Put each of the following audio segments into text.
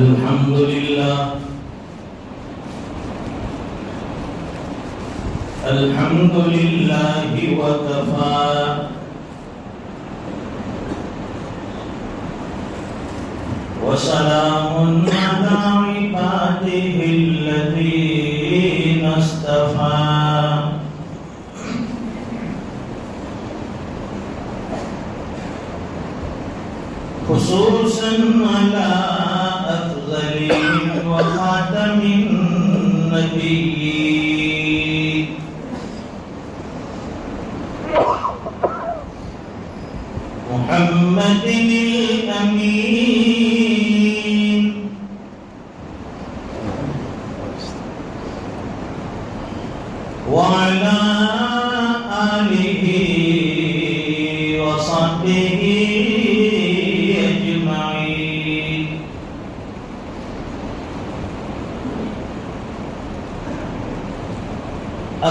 الحمد لله الحمد لله وكفى وسلام على عباده الذين اصطفى خصوصا على أفضل وخاتم النبيين محمد الأمين وعلى آله وصحبه أجمعين.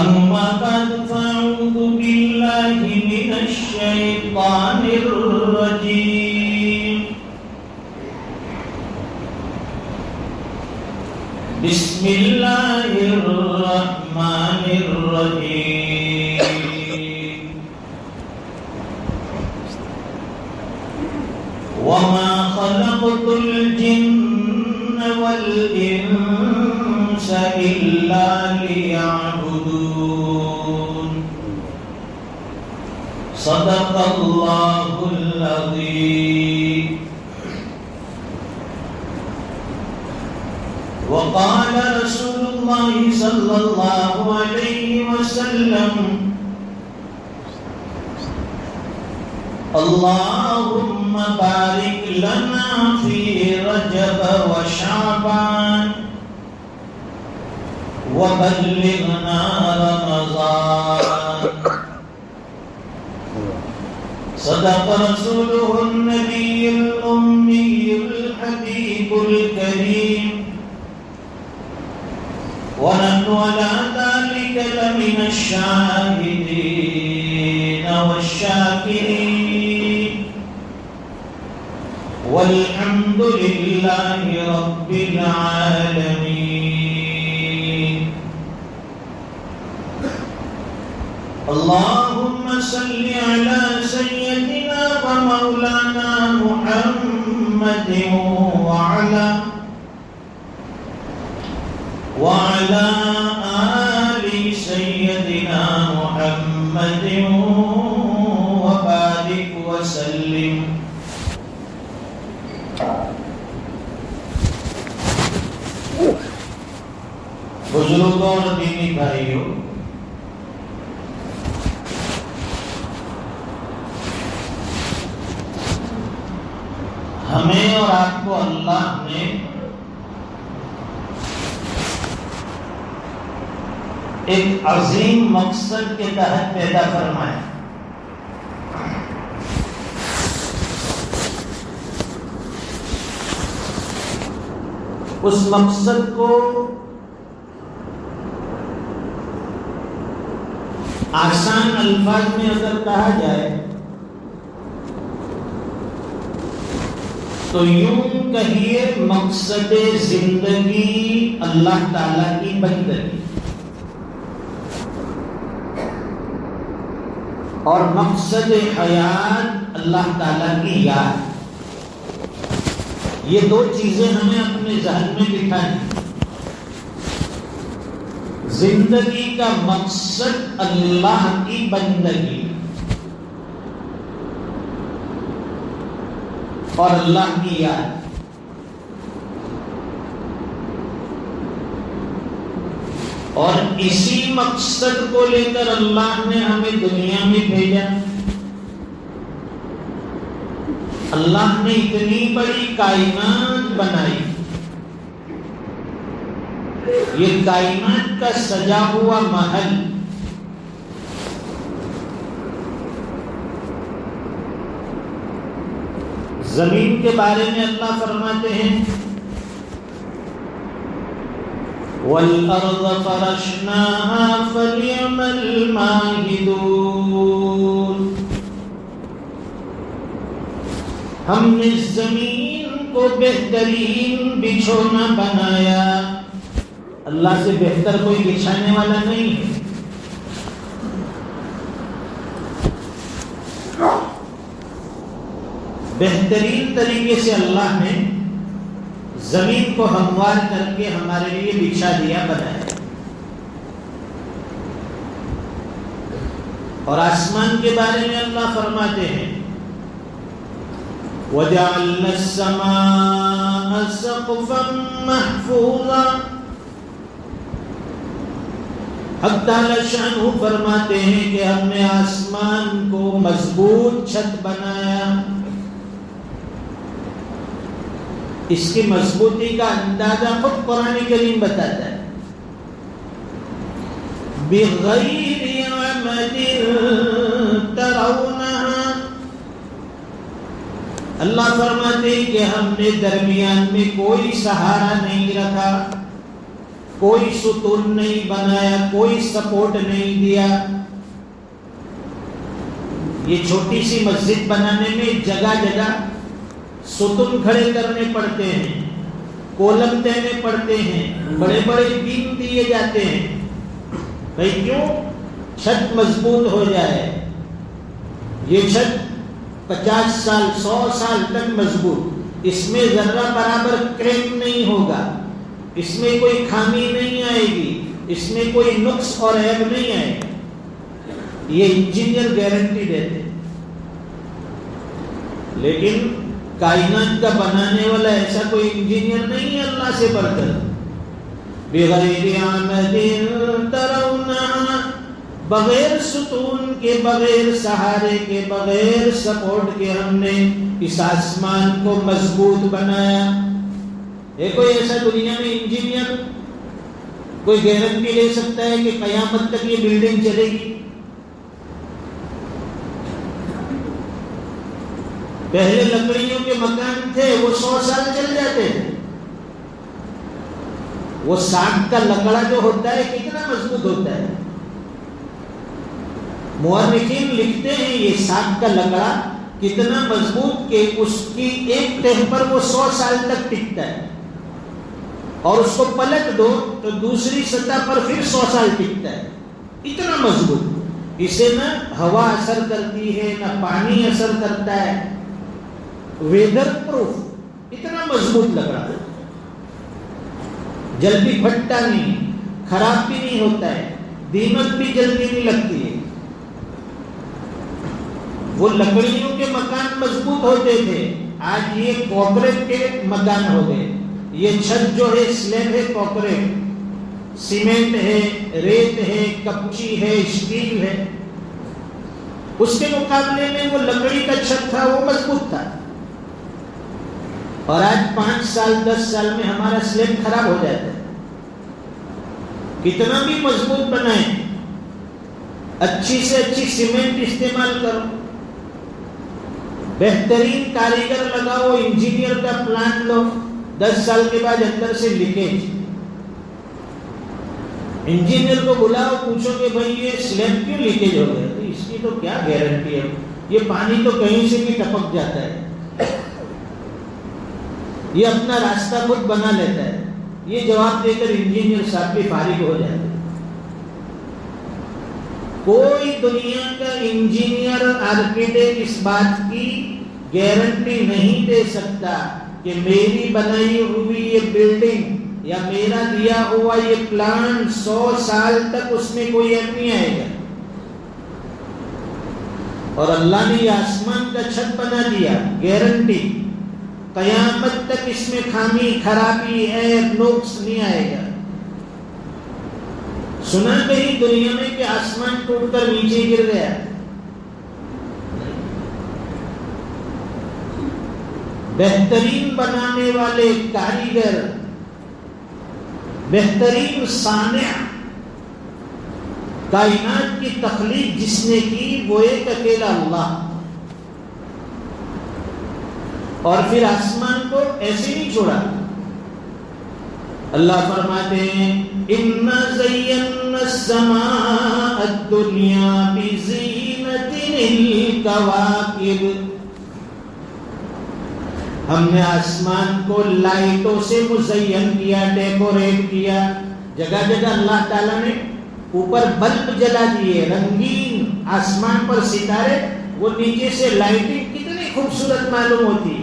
أما بعد فأعوذ بالله من الشيطان الرجيم. بسم الله الرحمن الرحيم. وما خلقت الجن والإنس إلا ليعبدون. صدق الله العظيم. وقال رسول الله صلى الله عليه وسلم: اللهم بارك لنا في رجب وشعبان وبلغنا رمضان. صدق رسوله النبي الأمي الحبيب الكريم، ونحن على ذلك لمن الشاهدين والشاكرين، والحمد لله رب العالمين. اللهم صل على سيدنا ومولانا محمد وعلى آل سيدنا محمد وبارك وسلم. بزرگوں اور دینی بھائیوں، ہمیں اور آپ کو اللہ نے ایک عظیم مقصد کے تحت پیدا فرمایا. اس مقصد کو آسان الفاظ میں اگر کہا جائے تو یوں کہیے، مقصد زندگی اللہ تعالی کی بندگی، اور مقصد حیات اللہ تعالیٰ کی یاد. یہ دو چیزیں ہمیں اپنے ذہن میں بٹھانی. زندگی کا مقصد اللہ کی بندگی اور اللہ کی یاد. اور اسی مقصد کو لے کر اللہ نے ہمیں دنیا میں بھیجا. اللہ نے اتنی بڑی کائنات بنائی. یہ کائنات کا سجا ہوا محل زمین کے بارے میں اللہ فرماتے ہیں: وَالْأَرْضَ فَرَشْنَاهَا فَنِعْمَ الْمَاهِدُونَ. ہم نے زمین کو بہترین بچھونا بنایا. اللہ سے بہتر کوئی بچھانے والا نہیں ہے. بہترین طریقے سے اللہ نے زمین کو ہموار کر کے ہمارے لیے بچھا دیا، بنایا. اور آسمان کے بارے میں اللہ فرماتے ہیں وَجَعَلْنَا السَّمَاءَ سَقْفًا مَحْفُوظًا. حق تعالی شانہ فرماتے ہیں کہ ہم نے آسمان کو مضبوط چھت بنایا. اس کی مضبوطی کا اندازہ خود قرآن کریم بتاتا ہے. بِغَيْرِ عَمَدٍ تَرَوْنَهَا. اللہ فرماتے ہیں کہ ہم نے درمیان میں کوئی سہارا نہیں رکھا، کوئی ستون نہیں بنایا، کوئی سپورٹ نہیں دیا. یہ چھوٹی سی مسجد بنانے میں جگہ جگہ ستون کھڑے کرنے پڑتے ہیں، کولم دینے پڑتے ہیں، بڑے بڑے بیم دیے جاتے ہیں. بھائی کیوں؟ چھت مضبوط ہو جائے. یہ چھت 50 سال 100 سال تک مضبوط، اس میں ذرہ برابر کریک نہیں ہوگا، اس میں کوئی خامی نہیں آئے گی، اس میں کوئی نقص اور عیب نہیں آئے گا. یہ انجینئر گارنٹی دیتے. لیکن کائنات کا بنانے والا ایسا کوئی انجینئر نہیں ہے اللہ سے بڑھ کر. بغیر عمد ترونہا، بغیر ستون کے، بغیر سہارے کے، بغیر سپورٹ کے ہم نے اس آسمان کو مضبوط بنایا. کوئی ایسا دنیا میں انجینئر کوئی گارنٹی لے سکتا ہے کہ قیامت تک یہ بلڈنگ چلے گی؟ پہلے لکڑیوں کے مکان تھے، وہ 100 سال چل جاتے تھے. وہ ساگ کا لکڑا جو ہوتا ہے کتنا مضبوط ہوتا ہے. مورخین لکھتے ہیں یہ ساگ کا لکڑا کتنا مضبوط کہ اس کی ایک تہ پر وہ 100 سال تک ٹکتا ہے، اور اس کو پلٹ دو تو دوسری سطح پر پھر 100 سال ٹکتا ہے. اتنا مضبوط. اسے نہ ہوا اثر کرتی ہے نہ پانی اثر کرتا ہے. ویدر پروف، اتنا مضبوط لکڑا. جلدی پھٹتا نہیں، خراب بھی نہیں ہوتا ہے، دیمک بھی جلدی نہیں لگتی ہے. وہ لکڑیوں کے مکان مضبوط ہوتے تھے. آج یہ کانکریٹ کے مکان ہو گئے. یہ چھت جو ہے سلیب ہے کانکریٹ، سیمنٹ ہے، ریت ہے، کپچی ہے، اسٹیل ہے. اس کے مقابلے میں وہ لکڑی کا چھت تھا، وہ مضبوط تھا. اور آج 5 سال 10 سال میں ہمارا سلیب خراب ہو جاتا ہے. کتنا بھی مضبوط بنائیں، اچھی سے اچھی سیمنٹ استعمال کرو، بہترین کاریگر لگاؤ، انجینئر کا پلان لو، 10 سال کے بعد اندر سے لیکیج. انجینئر کو بلاؤ، پوچھو کہ بھائی یہ سلیب کیوں لیکیج ہو گیا؟ تو اس کی تو کیا گارنٹی ہے؟ یہ پانی تو کہیں سے بھی ٹپک جاتا ہے، یہ اپنا راستہ خود بنا لیتا ہے. یہ جواب دے کر انجینئر صاحب بھی فارغ ہو جاتے. کوئی دنیا کا انجینئر آرکیٹیکٹ اس بات کی گارنٹی نہیں دے سکتا کہ میری بنائی ہوئی یہ بلڈنگ یا میرا دیا ہوا یہ پلان 100 سال تک اس میں کوئی عیب نہیں آئے گا. اور اللہ نے یہ آسمان کا چھت بنا دیا، گارنٹی قیامت تک اس میں خامی، خرابی، عیب، نقص نہیں آئے گا. سنا کہیں دنیا میں کہ آسمان ٹوٹ کر نیچے گر گیا؟ بہترین بنانے والے کاریگر، بہترین صانع، کائنات کی تخلیق جس نے کی وہ ایک اکیلا اللہ. اور پھر آسمان کو ایسے نہیں چھوڑا. اللہ فرماتے ہیں اِنَّا زَيَّنَّا السَّمَاءَ الدُّنْيَا بِزِينَةٍ الْكَوَاكِبِ. ہم نے آسمان کو لائٹوں سے مزین کیا، ڈیکوریٹ کیا، جگہ جگہ اللہ تعالیٰ نے اوپر بلب جلا دیے، رنگین آسمان پر ستارے، وہ نیچے سے لائٹنگ کتنی خوبصورت معلوم ہوتی.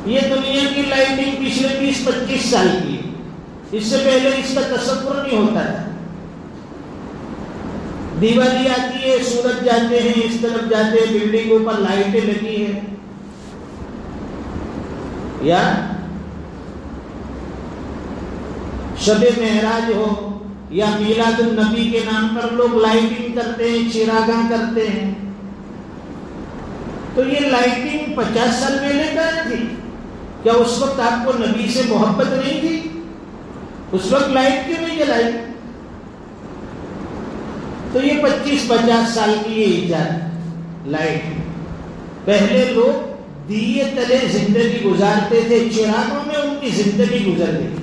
یہ دنیا کی لائٹنگ پچھلے 20-25 سال کی ہے، اس سے پہلے اس کا تصور نہیں ہوتا تھا. دیوالی آتی ہے، سورج جاتے ہیں، اس طرف جاتے ہیں، بلڈنگوں پر لائٹیں لگی ہیں. یا شب معراج ہو یا میلاد النبی کے نام پر لوگ لائٹنگ کرتے ہیں، چراغاں کرتے ہیں. تو یہ لائٹنگ 50 سال پہلے کہاں تھی؟ کیا اس وقت آپ کو نبی سے محبت نہیں تھی؟ اس وقت لائٹ کیوں نہیں جلائی؟ تو یہ 25-50 سال کی یہ ایجاد لائٹ. پہلے لوگ دیے تلے زندگی گزارتے تھے، چراغوں میں ان کی زندگی گزر گئی.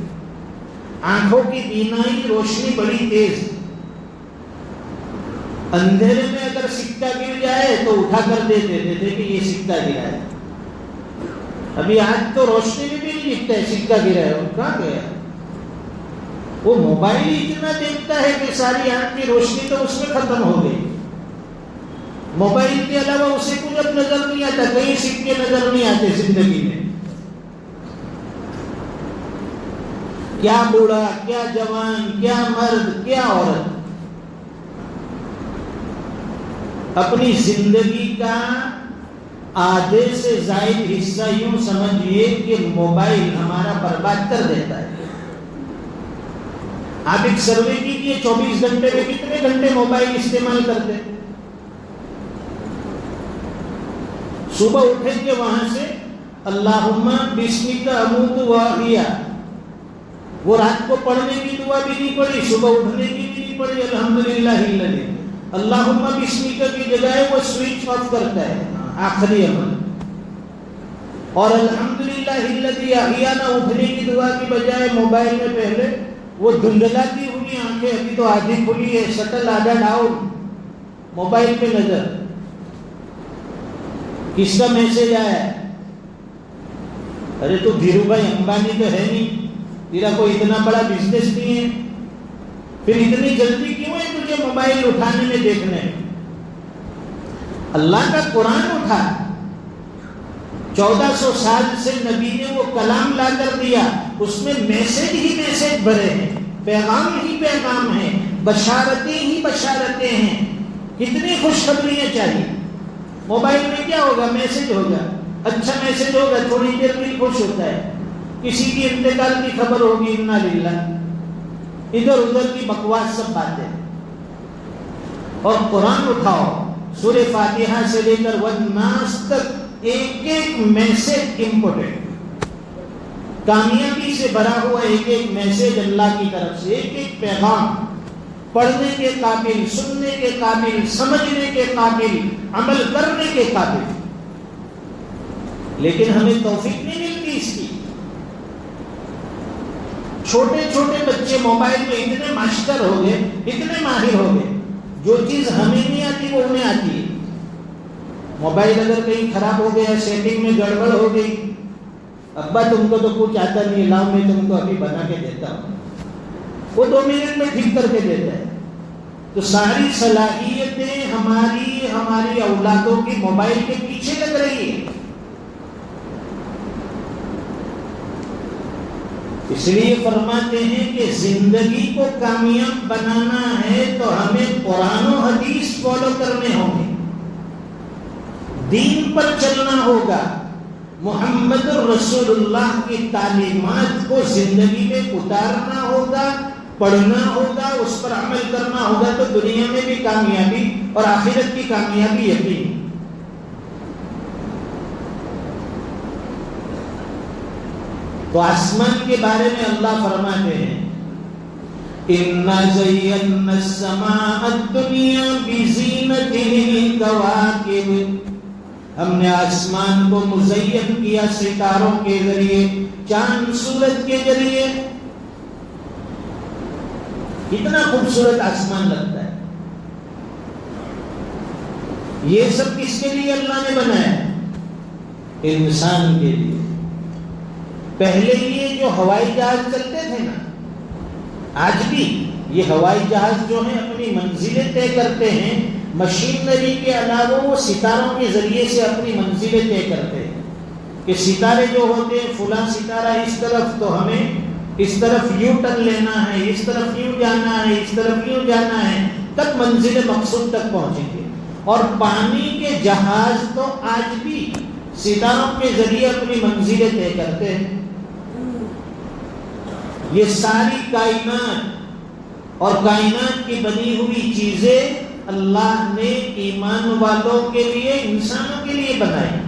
آنکھوں کی بینائی، روشنی بڑی تیز. اندھیرے میں اگر سکہ گر جائے تو اٹھا کر دے دیتے تھے کہ یہ سکہ گرا ہے. ابھی آج تو روشنی میں بھی نہیں دکھتا ہے سکہ گرا ہے، وہ کہاں گیا؟ وہ موبائل اتنا دیکھتا ہے کہ ساری آنکھ کی روشنی تو اس میں ختم ہو گئی. موبائل کے علاوہ اسے کچھ اب نظر نہیں آتا، کئی سکے نظر نہیں آتے زندگی میں. کیا بوڑھا، کیا جوان، کیا مرد، کیا عورت اپنی زندگی کا آدھے سے زائد حصہ یوں سمجھیے کہ موبائل ہمارا برباد کر دیتا ہے. آپ ایک سروے کیجیے 24 گھنٹے میں کتنے گھنٹے موبائل استعمال کرتے ہیں. صبح اٹھیں گے وہاں سے اللہم بسمک اموت واحیا، وہ رات کو پڑھنے کی دعا بھی نہیں پڑھی، صبح اٹھنے کی بھی نہیں پڑھی. الحمدللہ الذی اللہم بسمک کی جگہ وہ سوئچ آف کرتا ہے آخری عمل. اور الحمدللہ الذی احیانا اٹھنے کی دعا کی بجائے موبائل میں پہلے وہ دھندلاتی ہوئی آنکھیں، ابھی تو آدھی کھلی ہے، شٹل آدھا ڈاؤن، موبائل پہ نظر. کس کا میسج آیا ہے؟ ارے تو دھیرو بھائی امبانی تو ہے نہیں، تیرا کوئی اتنا بڑا بزنس نہیں ہے، پھر اتنی جلدی کیوں ہے تجھے موبائل اٹھانے میں دیکھنے؟ اللہ کا قرآن اٹھا، 1400 سال سے نبی نے وہ کلام لا کر دیا، اس میں میسج ہی میسج بھرے ہیں، پیغام ہی پیغام ہیں، بشارتیں ہی بشارتیں ہیں. کتنی خوشخبریاں چاہیے. موبائل میں کیا ہوگا؟ میسج ہوگا، اچھا میسج ہوگا، تھوڑی دیر میں خوش ہوتا ہے. کسی کی انتقال کی خبر ہوگی، انا للہ، ادھر ادھر کی بکواس سب باتیں. اور قرآن اٹھاؤ، سورہ فاتحہ سے لے کر والناس تک ایک ایک میسج امپورٹنٹ، کامیابی سے بھرا ہوا ایک ایک میسج اللہ کی طرف سے، ایک ایک پیغام پڑھنے کے قابل، سننے کے قابل، سمجھنے کے قابل، عمل کرنے کے قابل. لیکن ہمیں توفیق نہیں ملتی اس کی. چھوٹے چھوٹے بچے موبائل میں اتنے ماسٹر ہو گئے، اتنے ماہر ہو گئے، جو چیز ہمیں نہیں آتی وہ انہیں آتی ہے. موبائل اگر کہیں خراب ہو گیا، سیٹنگ میں گڑبڑ ہو گئی، ابا تم کو تو کچھ آتا نہیں، لاؤ میں تم کو ابھی بنا کے دیتا ہوں، وہ 2 منٹ میں ٹھیک کر کے دیتا ہے. تو ساری صلاحیتیں ہماری اولادوں کی موبائل کے پیچھے لگ رہی ہے. اس لیے فرماتے ہیں کہ زندگی کو کامیاب بنانا ہے تو ہمیں قرآن و حدیث فالو کرنے ہوں گے، دین پر چلنا ہوگا، محمد الرسول اللہ کی تعلیمات کو زندگی میں اتارنا ہوگا، پڑھنا ہوگا، اس پر عمل کرنا ہوگا، تو دنیا میں بھی کامیابی اور آخرت کی کامیابی یقین. تو آسمان کے بارے میں اللہ فرماتے ہیں اِنَّا زَيَّنَّا السَّمَاءَ الدُّنْيَا بِزِينَةٍ الْكَوَاكِبِ، ہم نے آسمان کو مزین کیا ستاروں کے ذریعے، چاند سورج کے ذریعے. کتنا خوبصورت آسمان لگتا ہے. یہ سب کس کے لیے اللہ نے بنایا؟ انسان کے لیے. پہلے یہ جو ہوائی جہاز چلتے تھے نا، آج بھی یہ ہوائی جہاز جو ہیں اپنی منزلیں طے کرتے ہیں، مشینری کے علاوہ وہ ستاروں کے ذریعے سے اپنی منزلیں طے کرتے ہیں کہ ستارے جو ہوتے ہیں فلاں ستارہ اس طرف تو ہمیں اس طرف یوں ٹرن لینا ہے، اس طرف یوں جانا ہے، اس طرف یوں جانا ہے، تب منزل مقصود تک پہنچیں گے. اور پانی کے جہاز تو آج بھی ستاروں کے ذریعے اپنی منزلیں طے کرتے ہیں. یہ ساری کائنات اور کائنات کی بنی ہوئی چیزیں اللہ نے ایمان والوں کے لیے، انسانوں کے لیے بنائی.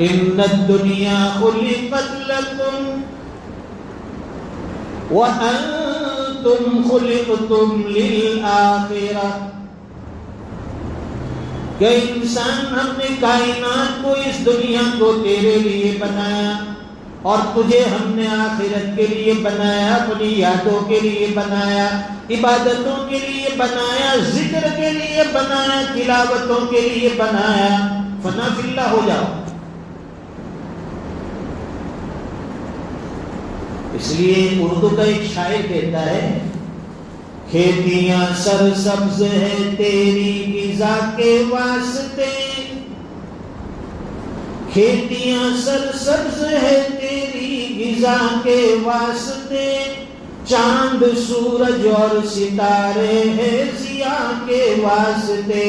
ان الدنیا خلقت لکم وانتم خلقتم للآخرہ، کہ انسان، ہم نے کائنات کو، اس دنیا کو تیرے لیے بنایا اور تجھے ہم نے آخرت کے لیے بنایا، اپنی یادوں کے لیے بنایا، عبادتوں کے لیے بنایا، ذکر کے لیے بنایا، تلاوتوں کے لیے بنایا. فنا فی اللہ ہو جاؤ. اس لیے اردو کا ایک شاعر کہتا ہے، کھیتیاں سرسبز ہے تیری غذا کے واسطے، کھیتیاں سرسبز ہے تیری غذا کے واسطے، چاند سورج اور ستارے ہیں ضیاء کے واسطے،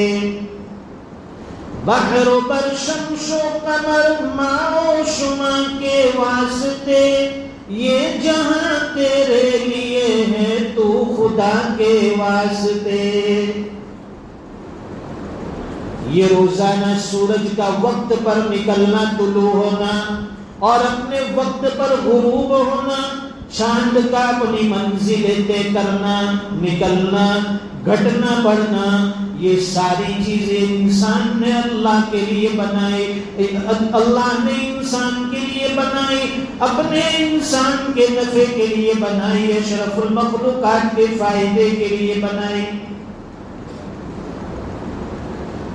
بحر و بر شمس و قمر ماء و شمع کے واسطے، یہ جہاں تیرے لیے ہے تو خدا کے واسطے. یہ روزانہ سورج کا وقت پر نکلنا، طلوع ہونا اور اپنے وقت پر غروب ہونا، چاند کا اپنی منزل طے کرنا، نکلنا، گھٹنا بڑھنا، یہ ساری چیزیں انسان نے اللہ کے لیے بنائی. اللہ نے انسان کے لیے بنائی، اپنے انسان کے نفع کے لیے بنائی، اشرف المخلوقات کے فائدے کے لیے بنائی.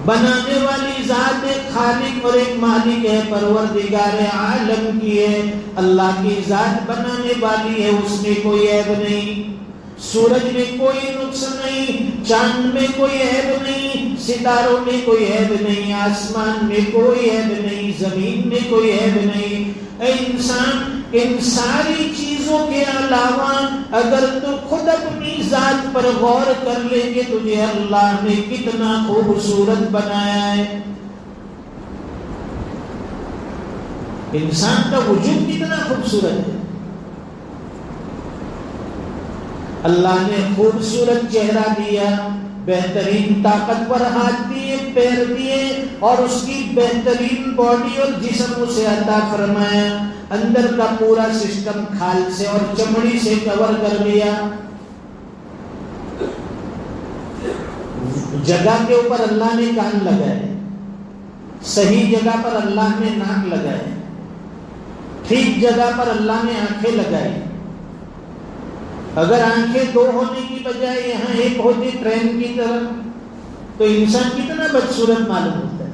بنانے والی ذات ایک خالق اور ایک مالک ہے، پروردگار عالم کی ہے. اللہ کی ذات بنانے والی ہے، اس میں کوئی عیب نہیں. سورج میں کوئی نقص نہیں، چاند میں کوئی عیب نہیں، ستاروں میں کوئی عیب نہیں، آسمان میں کوئی عیب نہیں، زمین میں کوئی عیب نہیں. اے انسان، ان ساری چیزوں کے علاوہ اگر تو خود اپنی ذات پر غور کر لے کہ تجھے اللہ نے کتنا خوبصورت بنایا ہے، انسان کا وجود کتنا خوبصورت ہے. اللہ نے خوبصورت چہرہ دیا، بہترین طاقتور ہاتھ دیے، پیر دیے اور اس کی بہترین باڈی اور جسم اسے عطا فرمایا. اندر کا پورا سسٹم کھال سے اور چمڑی سے کور کر لیا. جگہ کے اوپر اللہ نے کان لگائے، صحیح جگہ پر اللہ نے ناک لگائے، ٹھیک جگہ پر اللہ نے آنکھیں لگائی. اگر آنکھیں دو ہونے کی بجائے یہاں ایک ہوتی ٹرین کی طرح تو انسان کتنا بدصورت معلوم ہوتا ہے.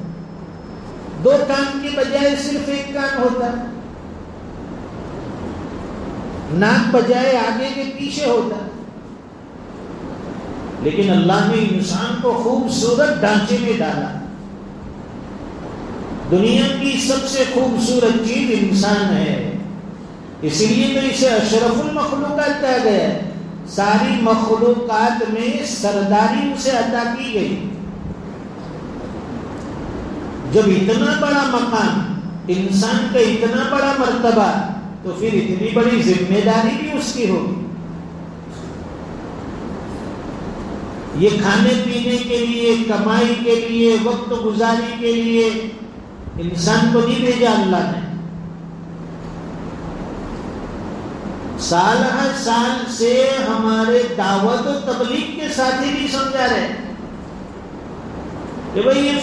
دو کان کی بجائے صرف ایک کان ہوتا ہے، ناک بجائے آگے کے پیچھے ہوتا ہے. لیکن اللہ نے انسان کو خوبصورت ڈھانچے میں ڈالا. دنیا کی سب سے خوبصورت چیز انسان ہے، اس لیے تو اسے اشرف المخلوقات کہا گیا ہے. ساری مخلوقات میں سرداری اسے عطا کی گئی. جب اتنا بڑا مقام، انسان کا اتنا بڑا مرتبہ، تو پھر اتنی بڑی ذمہ داری بھی اس کی ہوگی. یہ کھانے پینے کے لیے، کمائی کے لیے، وقت گزاری کے لیے انسان کو نہیں بھیجا اللہ نے. سال ہر سال سے ہمارے دعوت و تبلیغ کے ساتھی بھی سمجھا رہے کہ بھئی یہ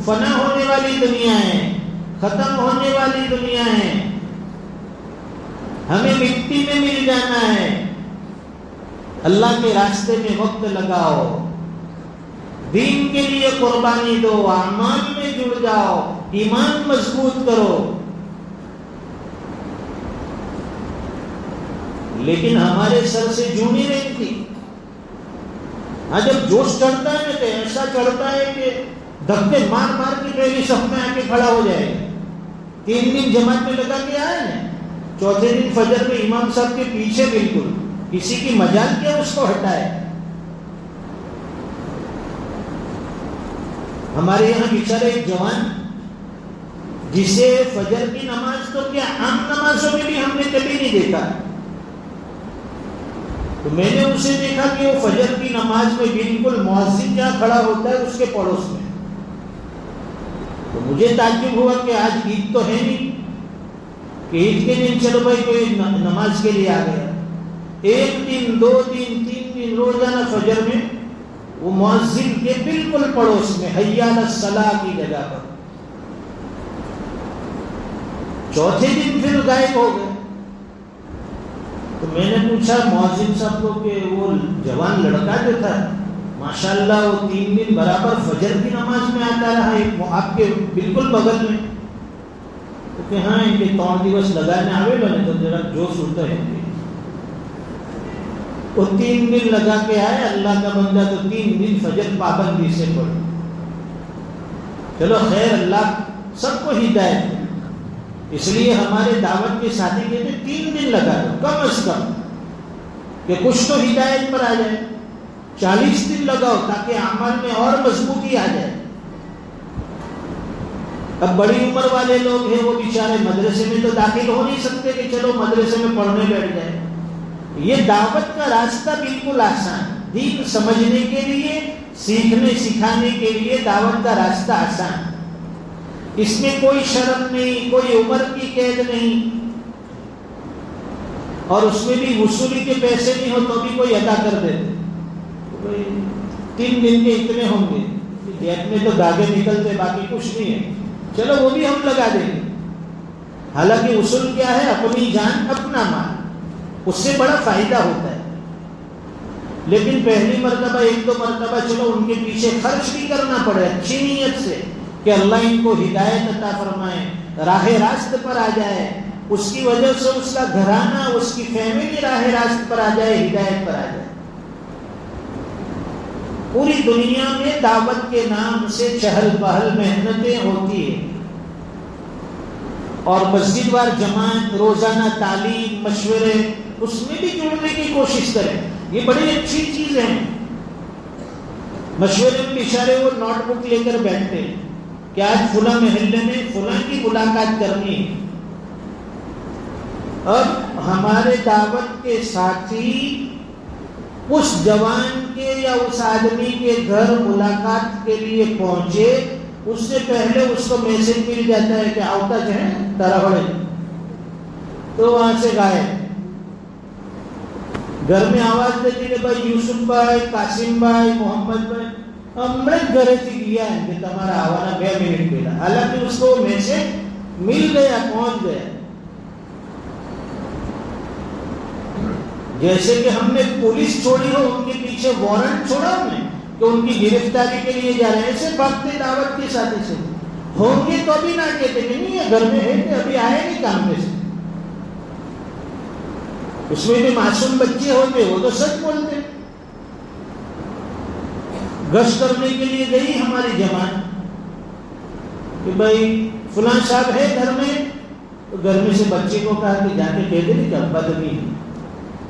فنا ہونے والی دنیا ہے، ختم ہونے والی دنیا ہے، ہمیں مٹی میں مل جانا ہے. اللہ کے راستے میں وقت لگاؤ، دین کے لیے قربانی دو، اعمال میں جڑ جاؤ، ایمان مضبوط کرو. لیکن ہمارے سر سے جوں نہیں رہتی. ہاں جب جوش چڑھتا ہے تو ایسا چڑھتا ہے کہ دھکے مار مار کے پہلی صف میں آ کے کھڑا ہو جائے گا. 3 دن جماعت میں لگا کے آئے نا، چوتھے دن فجر میں امام صاحب کے پیچھے بالکل کسی کی مجال کیا اس کو ہٹائے. ہمارے یہاں بیچارے ایک جوان جسے فجر کی نماز تو کیا عام نمازوں میں بھی ہم نے کبھی نہیں دیکھا، تو میں نے اسے دیکھا کہ وہ فجر کی نماز میں بالکل مؤذن جہاں کھڑا ہوتا ہے اس کے پڑوس میں. تو مجھے تعجب ہوا کہ آج عید تو ہے نہیں کہ عید کے دن چلو بھائی کوئی نماز کے لیے آ گیا. 1 دن 2 دن 3 دن روزانہ فجر میں وہ مؤذن کے بالکل پڑوس میں حی علی الصلاۃ کی جگہ پر. چوتھے دن پھر غائب ہو گئے. تو میں نے پوچھا مؤذن صاحب کو کہ وہ جوان لڑکا جو تھا ماشاءاللہ وہ 3 دن برابر فجر کی نماز میں آتا رہا آپ کے بالکل بغل میں. تو کہ ہاں ان کے 3 દિવસ لگانے آوے بنے تو ذرا جوش ہوتا ہے. وہ 3 دن لگا کے آئے اللہ کا بندہ تو 3 دن فجر پابندی سے پڑھے. چلو خیر اللہ سب کو ہدایت. اس لیے ہمارے دعوت کے ساتھی کہتے 3 دن لگا دو کم از کم کہ کچھ تو ہدایت پر آ جائے. 40 دن لگاؤ تاکہ اعمال میں اور مضبوطی آ جائے. اب بڑی عمر والے لوگ ہیں وہ بیچارے مدرسے میں تو داخل ہو نہیں سکتے کہ چلو مدرسے میں پڑھنے بیٹھ جائے. یہ دعوت کا راستہ بالکل آسان. دین سمجھنے کے لیے، سیکھنے سکھانے کے لیے دعوت کا راستہ آسان. اس میں کوئی شرم نہیں، کوئی عمر کی قید نہیں، اور اس میں بھی وصولی کے پیسے نہیں ہو تو بھی کوئی ادا کر دیتے. 3 دن کے اتنے ہوں گے، جیب میں تو دھاگے نکلتے باقی کچھ نہیں ہے، چلو وہ بھی ہم لگا دیں گے. حالانکہ اصول کیا ہے؟ اپنی جان اپنا مال. اس سے بڑا فائدہ ہوتا ہے. لیکن پہلی مرتبہ 1-2 مرتبہ چلو ان کے پیچھے خرچ بھی کرنا پڑے اچھی نیت سے کہ اللہ ان کو ہدایت عطا فرمائے، راہ راست پر آ جائے. اس کی وجہ سے اس کا گھرانہ، اس کی فیملی راہ راست پر آ جائے، ہدایت پر آ جائے. پوری دنیا میں دعوت کے نام سے چہل پہل محنتیں ہوتی ہیں، اور مسجد وار جماعت، روزانہ تعلیم، مشورے، اس میں بھی جڑنے کی کوشش کریں. یہ بڑی اچھی چیز ہے. مشورے میں اشارے وہ نوٹ بک لے کر بیٹھتے ہیں کہ آج فلاں محلے میں فلاں کی ملاقات کرنی ہے. اب ہمارے دعوت کے ساتھی اس جوان کے یا اس آدمی کے گھر ملاقات کے لیے پہنچے، اس سے پہلے اس کو میسج مل جاتا ہے کہ آؤتا جو ہے ترہڑے، تو وہاں سے غائب. گھر میں آواز دیتی کہ بھائی یوسف بھائی، قاسم بھائی، محمد بھائی ہم گھر سے گیا ہے کہ تمہارا آوانا 2 منٹ پہلا. حالانکہ اس کو میسج مل گیا، پہنچ گیا. جیسے کہ ہم نے پولیس چھوڑی ہو، ان کے پیچھے وارنٹ چھوڑا ہم نے کہ ان کی گرفتاری کے لیے جا رہے ہیں، ایسے بھاگتے دعوت کے ساتھی سے. ہوں گے تو ابھی نہ کہتے کہ نہیں یہ گھر میں ہے کہ ابھی آئے نہیں کام پہ سے. اس میں بھی معصوم بچے ہوتے وہ تو سچ بولتے. گشت کرنے کے لیے گئی ہماری جماعت کہ بھائی فلاں صاحب ہے گھر میں، تو گھر میں سے بچے کو کہا کہ جا کے کہہ دے کہ ابا تو نہیں ہے.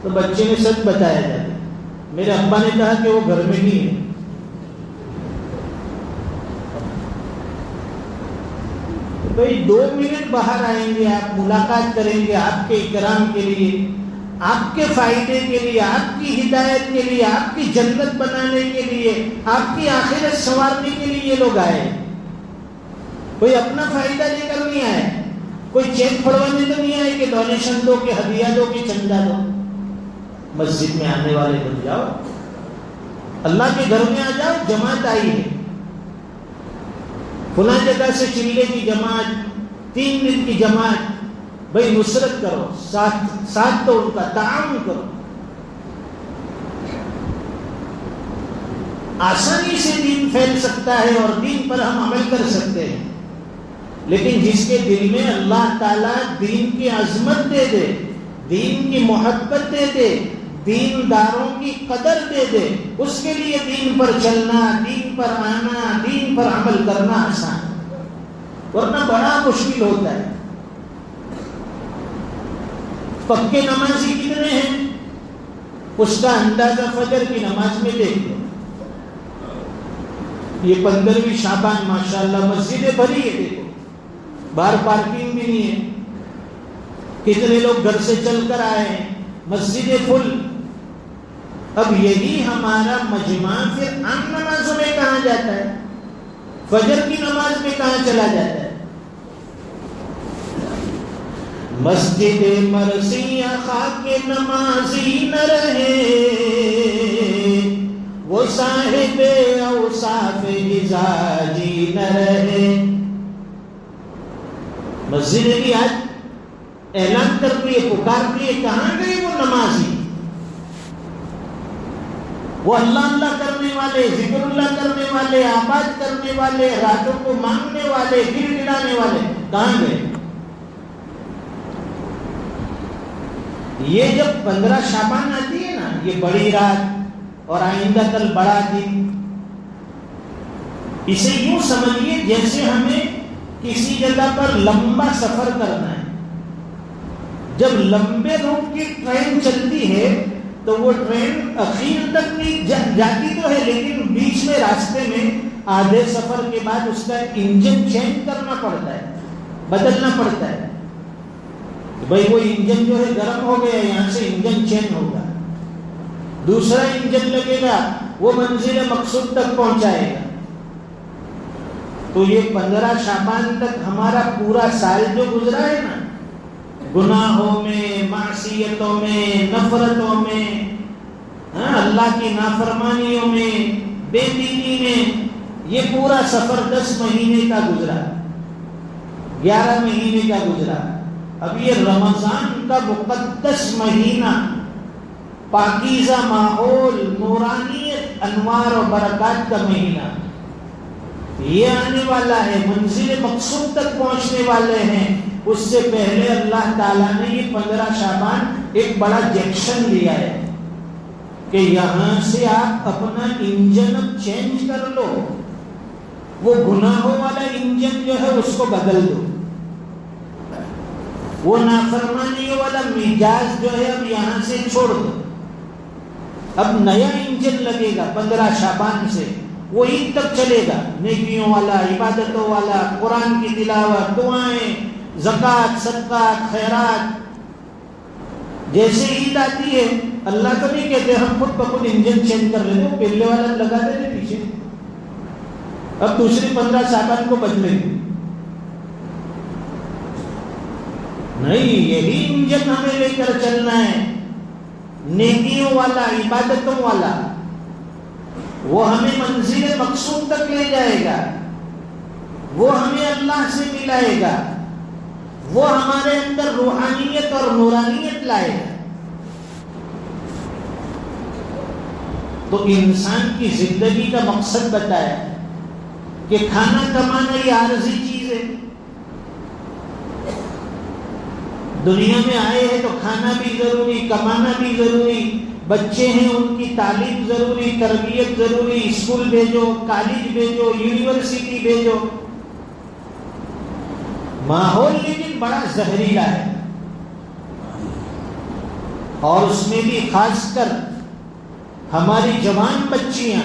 تو بچے نے سچ بتایا جاتا. میرے ابا نے کہا کہ وہ گھر میں نہیں ہے. بھائی 2 منٹ باہر آئیں گے، آپ ملاقات کریں گے، آپ کے اکرام کے لیے، آپ کے فائدے کے لیے، آپ کی ہدایت کے لیے، آپ کی جنت بنانے کے لیے، آپ کی آخرت سنوارنے کے لیے یہ لوگ آئے. کوئی اپنا فائدہ لے کر نہیں آئے، کوئی چیک پھڑوانے تو نہیں آئے کہ ڈونیشن دو، کہ ہدیہ دو، کہ چندہ دو. مسجد میں آنے والے بن جاؤ، اللہ کے گھر میں آ جاؤ. جماعت آئی ہے فلاں جگہ سے، چلے کی جماعت، 3 دن کی جماعت، بھائی نصرت کرو، ساتھ تو ان کا تعاون کرو. آسانی سے دین پھیل سکتا ہے اور دین پر ہم عمل کر سکتے ہیں، لیکن جس کے دل میں اللہ تعالیٰ دین کی عظمت دے دے، دین کی محبت دے دے، دین داروں کی قدر دے دے، اس کے لیے دین پر چلنا، دین پر آنا، دین پر عمل کرنا آسان ہے، ورنہ بڑا مشکل ہوتا ہے۔ پکے نمازی کتنے ہیں؟ اس کا اندازہ فجر کی نماز میں دیکھ لو۔ یہ 15ویں شعبان ماشاءاللہ مسجدیں بھری ہے، دیکھو باہر پارکنگ بھی نہیں ہے، کتنے لوگ گھر سے چل کر آئے ہیں، مسجدیں فل۔ اب یہی ہمارا مجمع پھر عام نمازوں میں کہاں جاتا ہے؟ فجر کی نماز میں کہاں چلا جاتا ہے؟ مسجد مرثیہ خاک نمازی نہ رہے، وہ صاحب اوصاف مزاجی نہ رہے۔ مسجد بھی آج اعلان کرتی ہے، پکارتی ہے، کہاں گئے وہ نمازی، وہ اللہ اللہ کرنے والے، ذکر اللہ کرنے والے، آباد کرنے والے، راتوں کو مانگنے والے، گر گرانے والے، کہاں گئے؟ یہ جب 15 شعبان آتی ہے نا، یہ بڑی رات اور آئندہ کل بڑا دن، اسے یوں سمجھیے جیسے ہمیں کسی جگہ پر لمبا سفر کرنا ہے۔ جب لمبے روٹ کی ٹرین چلتی ہے تو وہ ٹرین اخیر تک نہیں جاتی تو ہے، لیکن بیچ میں راستے میں آدھے سفر کے بعد اس کا انجن چینج کرنا پڑتا ہے، بدلنا پڑتا ہے۔ بھائی وہ انجن جو ہے گرم ہو گیا، یہاں سے انجن چینج ہوگا، دوسرا انجن لگے گا، وہ منزل مقصود تک پہنچائے گا۔ تو یہ 15 شعبان تک ہمارا پورا سال جو گزرا ہے نا، گناہوں میں، معصیتوں میں، نفرتوں میں، اللہ کی نافرمانیوں میں، بے دینی میں، یہ پورا سفر 10 مہینے کا گزرا، 11 مہینے کا گزرا۔ اب یہ رمضان کا مقدس مہینہ، پاکیزہ ماحول، نورانیت، انوار و برکات کا مہینہ، یہ آنے والا ہے، منزل مقصود تک پہنچنے والے ہیں۔ اس سے پہلے اللہ تعالیٰ نے یہ 15 شعبان ایک بڑا جیکشن لیا ہے کہ یہاں سے آپ اپنا انجن اب چینج کر لو، وہ گناہوں والا انجن جو ہے اس کو بدل دو، وہ نافرمانیوں والا مزاج جو ہے اب یہاں سے چھوڑ دو، اب نیا انجن لگے گا 15 شعبان سے، وہ عید تک چلے گا، نیکیوں والا، عبادتوں والا، قرآن کی تلاوت، دعائیں، زکوٰۃ، صدقات، خیرات۔ جیسے عید آتی ہے اللہ کو نہیں کہتے ہم خود بخود انجن چینج کر لیتے، پہلے والا لگا دیتے پیچھے، اب دوسری 15 شعبان کو بدلے گی، نہیں، یہی انجن ہمیں لے کر چلنا ہے، نیکیوں والا، عبادتوں والا، وہ ہمیں منزل مقصود تک لے جائے گا، وہ ہمیں اللہ سے ملائے گا، وہ ہمارے اندر روحانیت اور نورانیت لائے گا۔ تو انسان کی زندگی کا مقصد بتایا کہ کھانا کمانا یہ عارضی چیز ہے، دنیا میں آئے ہیں تو کھانا بھی ضروری، کمانا بھی ضروری، بچے ہیں ان کی تعلیم ضروری، تربیت ضروری، اسکول بھیجو، کالج بھیجو، یونیورسٹی بھیجو۔ ماحول لیکن بڑا زہریلا ہے، اور اس میں بھی خاص کر ہماری جوان بچیاں،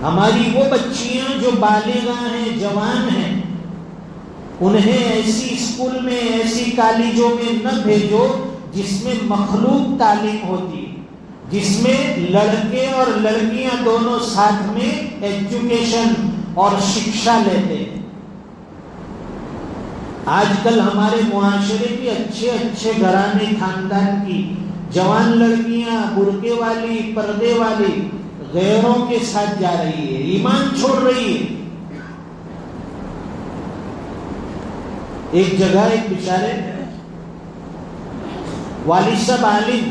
ہماری وہ بچیاں جو بالغاں ہیں، جوان ہیں، انہیں ایسی اسکول میں، ایسی کالجوں میں نہ بھیجو جس میں مخلوط تعلیم ہوتی، جس میں لڑکے اور لڑکیاں دونوں ساتھ میں ایجوکیشن اور شکشا لیتے ہیں۔ آج کل ہمارے معاشرے کے اچھے اچھے گھرانے خاندان کی جوان لڑکیاں برقعے والی، پردے والی غیروں کے ساتھ جا رہی ہے، ایمان چھوڑ رہی ہے۔ ایک جگہ ایک بیچارے والد صاحب عالم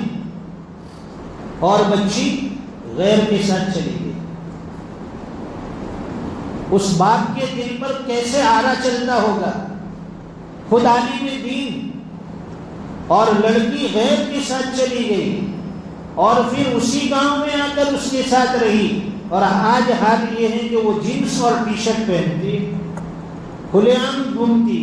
اور بچی غیر کے ساتھ چلی گئی. اس باپ کے دل پر کیسے آرا چلتا ہوگا. خود عالم دین اور لڑکی غیر کے ساتھ چلی گئی اور پھر اسی گاؤں میں آ کر اس کے ساتھ رہی. اور آج حال یہ ہے کہ وہ جینس اور ٹی شرٹ پہنتی، کھلے عام گھومتی.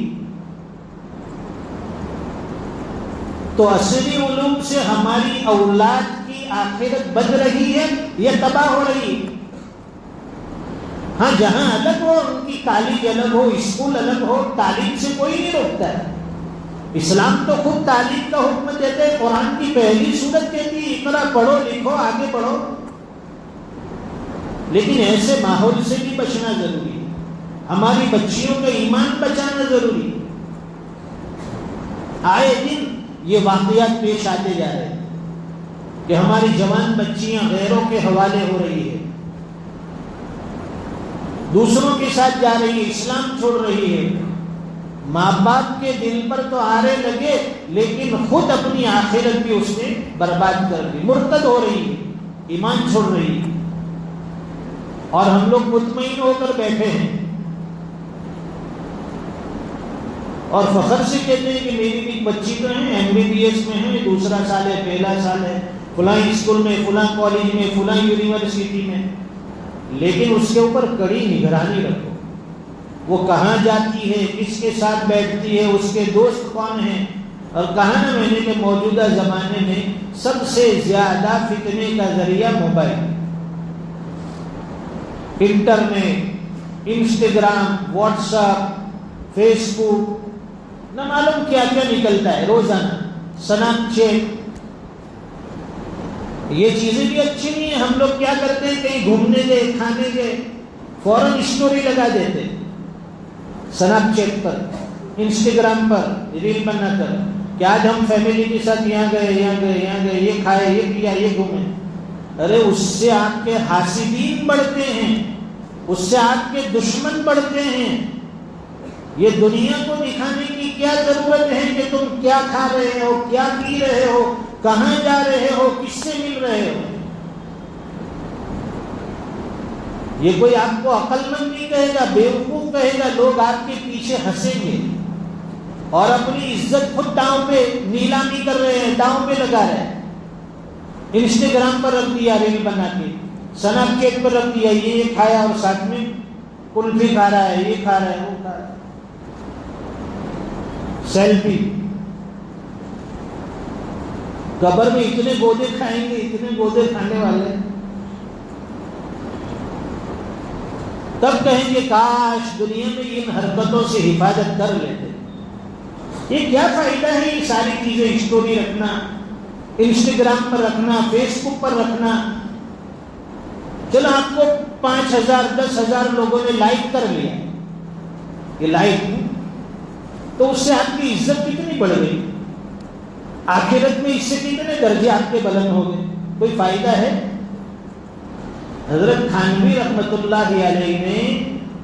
تو اصلی علوم سے ہماری اولاد کی آخرت بن رہی ہے یا تباہ ہو رہی ہے؟ ہاں جہاں الگ ہو، ان کی کالج الگ ہو، اسکول الگ ہو، تعلیم سے کوئی نہیں روکتا ہے. اسلام تو خود تعلیم کا حکم دیتا ہے. قرآن کی پہلی سورت کہتی ہے اقرا، پڑھو لکھو آگے بڑھو. لیکن ایسے ماحول سے بھی بچنا ضروری ہے. ہماری بچیوں کا ایمان بچانا ضروری ہے. آئے دن یہ واقعات پیش آتے جا رہے ہیں کہ ہماری جوان بچیاں غیروں کے حوالے ہو رہی ہے، دوسروں کے ساتھ جا رہی ہے، اسلام چھوڑ رہی ہے. ماں باپ کے دل پر تو آرے لگے لیکن خود اپنی آخرت بھی اس نے برباد کر دی. مرتد ہو رہی ہے، ایمان چھوڑ رہی ہے، اور ہم لوگ مطمئن ہو کر بیٹھے ہیں اور فخر سے کہتے ہیں کہ میری بھی بچی تو ہے، MBBS میں ہے، دوسرا سال ہے، پہلا سال ہے، فلاں اسکول میں، فلاں کالج میں، فلاں یونیورسٹی میں. لیکن اس کے اوپر کڑی نگرانی رکھو. وہ کہاں جاتی ہے، کس کے ساتھ بیٹھتی ہے، اس کے دوست کون ہیں. اور کہا نا میں نے کہ موجودہ زمانے میں سب سے زیادہ فتنے کا ذریعہ mobile, internet, Instagram, WhatsApp, Facebook, نہ معلوم کیا کیا نکلتا ہے روزانہ، سنیپ چیٹ. یہ چیزیں بھی اچھی نہیں ہیں. ہم لوگ کیا کرتے ہیں، کہیں گھومنے گئے، کھانے گئے، فوراً اسٹوری لگا دیتے سنیپ چیٹ پر، انسٹاگرام پر ریل بنا کر کہ آج ہم فیملی کے ساتھ یہاں گئے، یہاں گئے، یہاں گئے، یہ کھائے، یہ کیا، یہ گھومے. ارے اس سے آپ کے حاسدین بڑھتے ہیں، اس سے آپ کے دشمن بڑھتے ہیں. یہ دنیا کو دکھانے کی کیا ضرورت ہے کہ تم کیا کھا رہے ہو، کیا پی رہے ہو، کہاں جا رہے ہو، کس سے مل رہے ہو. یہ کوئی آپ کو عقل مند نہیں کہے گا، بیوقوف کہے گا. لوگ آپ کے پیچھے ہنسیں گے اور اپنی عزت خود داؤں پہ نیلامی کر رہے ہیں، داؤں پہ لگا رہے ہیں. انسٹاگرام پر رکھ دیا ریل بنا کے، سنیپ چیٹ پر رکھ دیا یہ کھایا اور ساتھ میں کلفی کھا رہا ہے، یہ کھا رہا ہے، وہ کھا رہا ہے. سیلفی. قبر میں اتنے گودے کھائیں گے، اتنے گودے کھانے والے، تب کہیں گے کاش دنیا میں ان حرکتوں سے حفاظت کر لیتے. یہ کیا فائدہ ہے یہ ساری چیزیں، اسٹوری رکھنا، انسٹاگرام پر رکھنا، فیس بک پر رکھنا. چلو آپ کو 5,000 10,000 لوگوں نے لائک کر لیا، یہ لائک تو اس سے آپ کی عزت کتنی بڑھ گئی، آخرت میں اس سے کتنے درجے آپ کے بلند ہو گئے. کوئی فائدہ ہے؟ حضرت تھانوی رحمت اللہ علیہ نے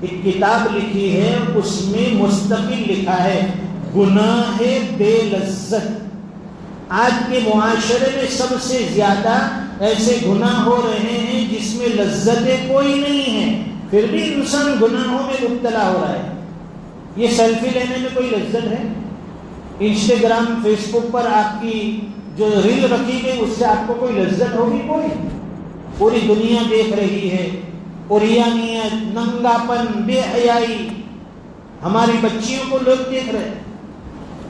ایک کتاب لکھی ہے، اس میں مستقل لکھا ہے گناہ بے لذت. آج کے معاشرے میں سب سے زیادہ ایسے گناہ ہو رہے ہیں جس میں لذتیں کوئی نہیں ہیں، پھر بھی انسان گناہوں میں مبتلا ہو رہا ہے. یہ سیلفی لینے میں کوئی لذت ہے؟ انسٹاگرام، فیس بک پر آپ کی جو ریل رکھی گئی اس سے آپ کو کوئی لذت ہوگی؟ کوئی. پوری دنیا دیکھ رہی ہے، اوریانیت، ننگاپن، بے حیائی، ہماری بچیوں کو لوگ دیکھ رہے ہیں.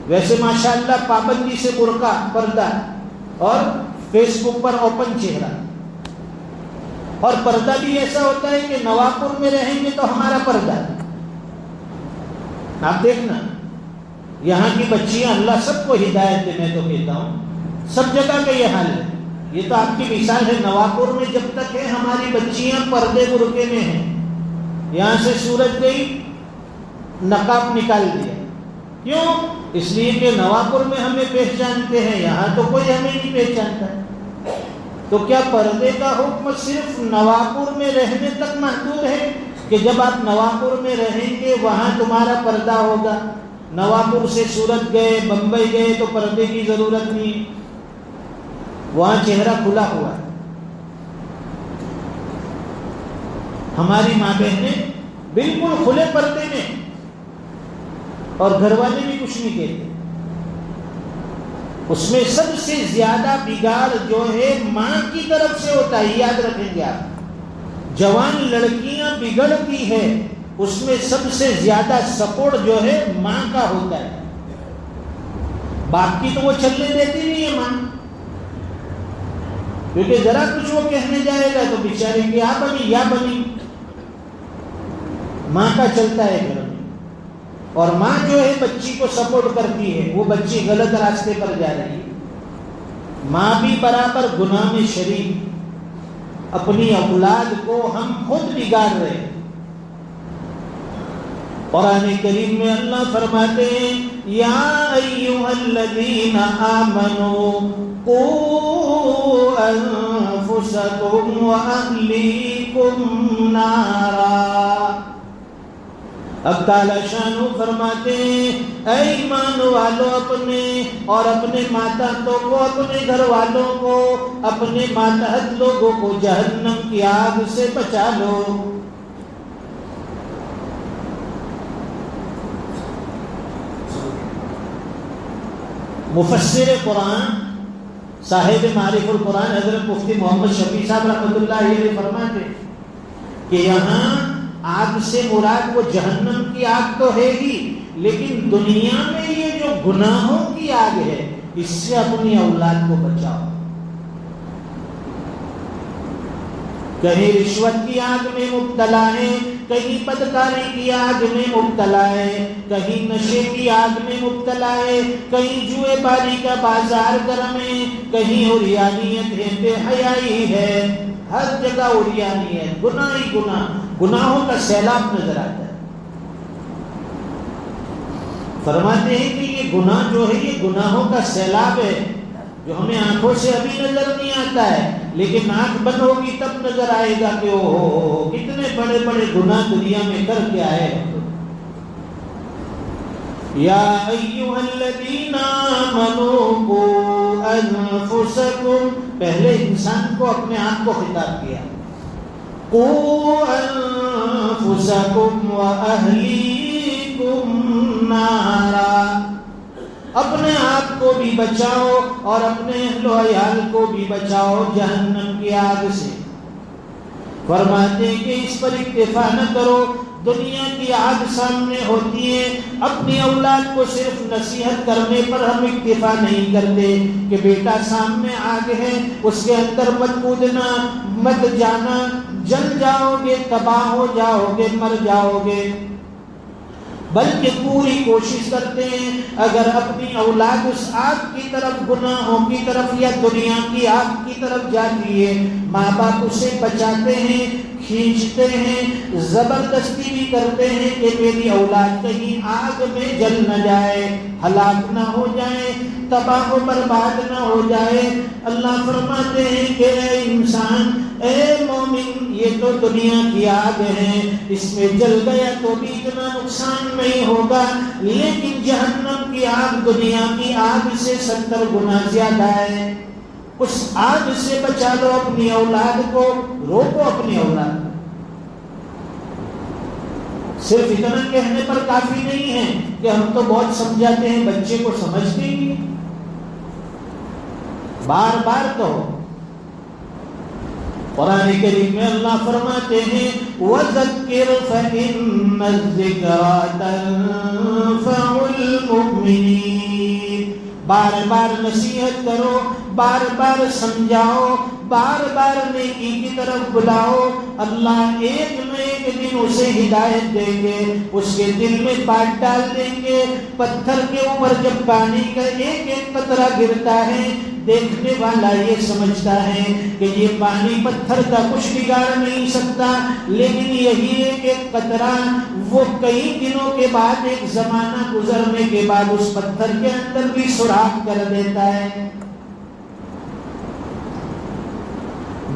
ویسے ماشاءاللہ پابندی سے برقع، پردہ، اور فیس بک پر اوپن چہرہ. اور پردہ بھی ایسا ہوتا ہے کہ نواپور میں رہیں گے تو ہمارا پردہ. آپ دیکھنا یہاں کی بچیاں، اللہ سب کو ہدایت دے. میں تو کہتا ہوں سب جگہ کا یہ حال ہے. یہ تو آپ کی مثال ہے. نواپور میں جب تک ہے ہماری بچیاں پردے برقعے میں ہیں. یہاں سے سورج گئی، نقاب نکال دیا. کیوں؟ اس لیے کہ نواپور میں ہمیں پہچانتے ہیں، یہاں تو کوئی ہمیں نہیں پہچانتا ہے. تو کیا پردے کا حکم صرف نواپور میں رہنے تک محدود ہے کہ جب آپ نواپور میں رہیں گے وہاں تمہارا پردہ ہوگا؟ نواپور سے سورت گئے، بمبئی گئے تو پردے کی ضرورت نہیں، وہاں چہرہ کھلا ہوا ہے. ہماری ماں بہنیں بالکل کھلے پردے میں، اور گھر والے بھی کچھ نہیں کہتے. اس میں سب سے زیادہ بگاڑ جو ہے ماں کی طرف سے ہوتا ہے، یاد رکھیں گے آپ. جوان لڑکیاں بگڑتی ہے، اس میں سب سے زیادہ سپورٹ جو ہے ماں کا ہوتا ہے. باپ کی تو وہ چلنے دیتی نہیں ہے ماں، کیونکہ ذرا کچھ وہ کہنے جائے گا تو بیچارے کی بنی یا بنی. ماں کا چلتا ہے گھر میں، اور ماں جو ہے بچی کو سپورٹ کرتی ہے. وہ بچی غلط راستے پر جا رہی ہے، ماں بھی برابر گناہ میں شریک. اپنی اولاد کو ہم خود بگاڑ رہے ہیں. قرآن کریم میں اللہ فرماتے ہیں یا ایھا الذین آمنوا قوا انفسکم واہلیکم نارا. اب تعالی شانو فرماتے ہیں اے ایمان والو، اپنے اور اپنے ماتحتوں کو، اپنے گھر والوں کو، اپنے ماتحت لوگوں کو جہنم کی آگ سے بچا لو. مفسر قرآن صاحب معرف القرآن حضرت مفتی محمد شفیع صاحب رحمۃ اللہ علیہ فرماتے کہ یہاں آگ سے مراد وہ جہنم کی آگ تو ہے ہی، لیکن دنیا میں یہ جو گناہوں کی آگ ہے اس سے اپنی اولاد کو بچاؤ. کہیں رشوت کی آگ میں مبتلا ہے، کہیں بدکاری کی آگ میں مبتلا ہے، کہیں نشے کی آگ میں مبتلا ہے، کہیں جوئے باری کا بازار گرم ہے، کہیں عریانیت ہے، بے حیائی ہے. ہر جگہ عریانی ہے، گناہ ہی گناہ، گناہوں کا سیلاب نظر آتا ہے. فرماتے ہیں کہ یہ گناہ جو ہے یہ گناہوں کا سیلاب ہے جو ہمیں آنکھوں سے ابھی نظر نہیں آتا ہے، لیکن آنکھ بند ہوگی تب نظر آئے گا کہ اوہ کتنے بڑے بڑے گناہ دنیا میں کر کے آئے. یا ایھا الذین آمنوا قوا انفسکم، پہلے انسان کو اپنے آپ کو خطاب کیا. قوا انفسکم واہلیکم نارا، اپنے آپ کو بھی بچاؤ اور اپنے اہل و عیال کو بھی بچاؤ جہنم کی آگ سے. فرماتے ہیں کہ اس پر اکتفا نہ کرو، دنیا کی آگ سامنے ہوتی ہے، اپنی اولاد کو صرف نصیحت کرنے پر ہم اکتفا نہیں کرتے کہ بیٹا سامنے آگ ہے، اس کے اندر مت کودنا، مت جانا، جل جاؤ گے، تباہ ہو جاؤ گے، مر جاؤ گے. بلکہ پوری کوشش کرتے ہیں اگر اپنی اولاد اس آگ کی طرف، گناہوں کی طرف یا دنیا کی آگ کی طرف جاتی ہے، ماں باپ اسے بچاتے ہیں، کھینچتے ہیں، زبردستی بھی کرتے ہیں کہ میری اولاد کہیں آگ میں جل نہ جائے، ہلاک نہ ہو جائے، تباہ و برباد نہ ہو جائے. اللہ فرماتے ہیں کہ اے انسان، اے مومن، یہ تو دنیا کی آگ ہے، اس میں جل گیا تو بھی اتنا نقصان نہیں ہوگا، لیکن جہنم کی آگ دنیا کی آگ سے 70 گنا زیادہ ہے. اس آگ سے بچا لو اپنی اولاد کو، روکو اپنی اولاد. صرف اتنا کہنے پر کافی نہیں ہے کہ ہم تو بہت سمجھاتے ہیں، بچے کو سمجھتے ہی نہیں. بار بار کہو. قرآن کریم میں اللہ فرماتے ہیں وَذَكِّرْ فَإِنَّ الذِّكْرَىٰ تَنفَعُ الْمُؤْمِنِينَ. بار بار نصیحت کرو، بار بار سمجھاؤ، بار بار نیکی کی طرف بلاؤ. اللہ ایک نہ ایک دن اسے ہدایت دیں گے، اس کے دل میں بات ڈال دیں گے. پتھر کے اوپر جب پانی کا ایک ایک قطرہ گرتا ہے، دیکھنے والا یہ سمجھتا ہے کہ یہ پانی پتھر کا کچھ بگاڑ نہیں سکتا، لیکن یہی ایک قطرہ وہ کئی دنوں کے بعد، ایک زمانہ گزرنے کے بعد اس پتھر کے اندر بھی سوراخ کر دیتا ہے.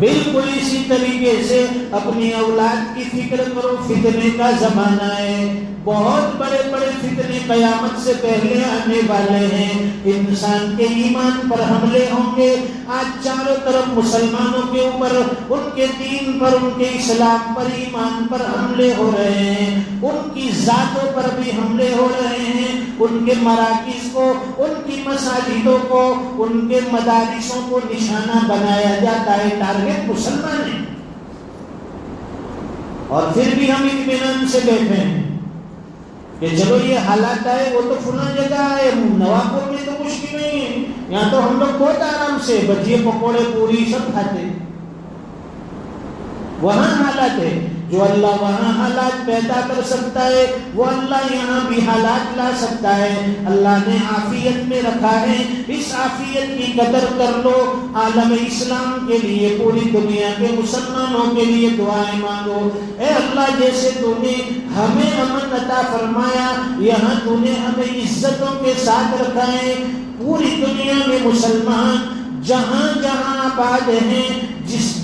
بالکل اسی طریقے سے اپنی اولاد کی فکر کرو. فتنے کا زمانہ ہے، بہت بڑے بڑے فتنے قیامت سے پہلے آنے والے ہیں. انسان کے ایمان پر حملے ہوں گے. آج چاروں طرف مسلمانوں کے اوپر ان کے دین پر, ان کے اسلام پر, ایمان پر حملے ہو رہے ہیں. ان کی ذاتوں پر بھی حملے ہو رہے ہیں. ان کے مراکز کو, ان کی مساجدوں کو, ان کے مدارسوں کو نشانہ بنایا جاتا ہے. ٹارگٹ مسلمان ہیں. اور پھر بھی ہم اطمینان سے بیٹھے ہیں کہ چلو یہ حالات ہے, وہ تو فلاں جگہ ہے, نوابپور میں تو کچھ بھی نہیں ہے, یہاں تو ہم لوگ بہت آرام سے بجیے پکوڑے پوری سب کھاتے. وہاں حالات ہے. جو اللہ وہاں حالات پیدا کر سکتا ہے وہ اللہ یہاں بھی حالات لا سکتا ہے. اللہ نے عافیت میں رکھا ہے, اس عافیت کی قدر کر لو. عالم اسلام کے لیے, پوری دنیا کے مسلمانوں کے لیے دعائیں مانگو. اے اللہ, جیسے تو نے ہمیں امن عطا فرمایا, یہاں تو نے ہمیں عزتوں کے ساتھ رکھا ہے. پوری دنیا میں مسلمان جہاں جہاں آباد ہیں, جس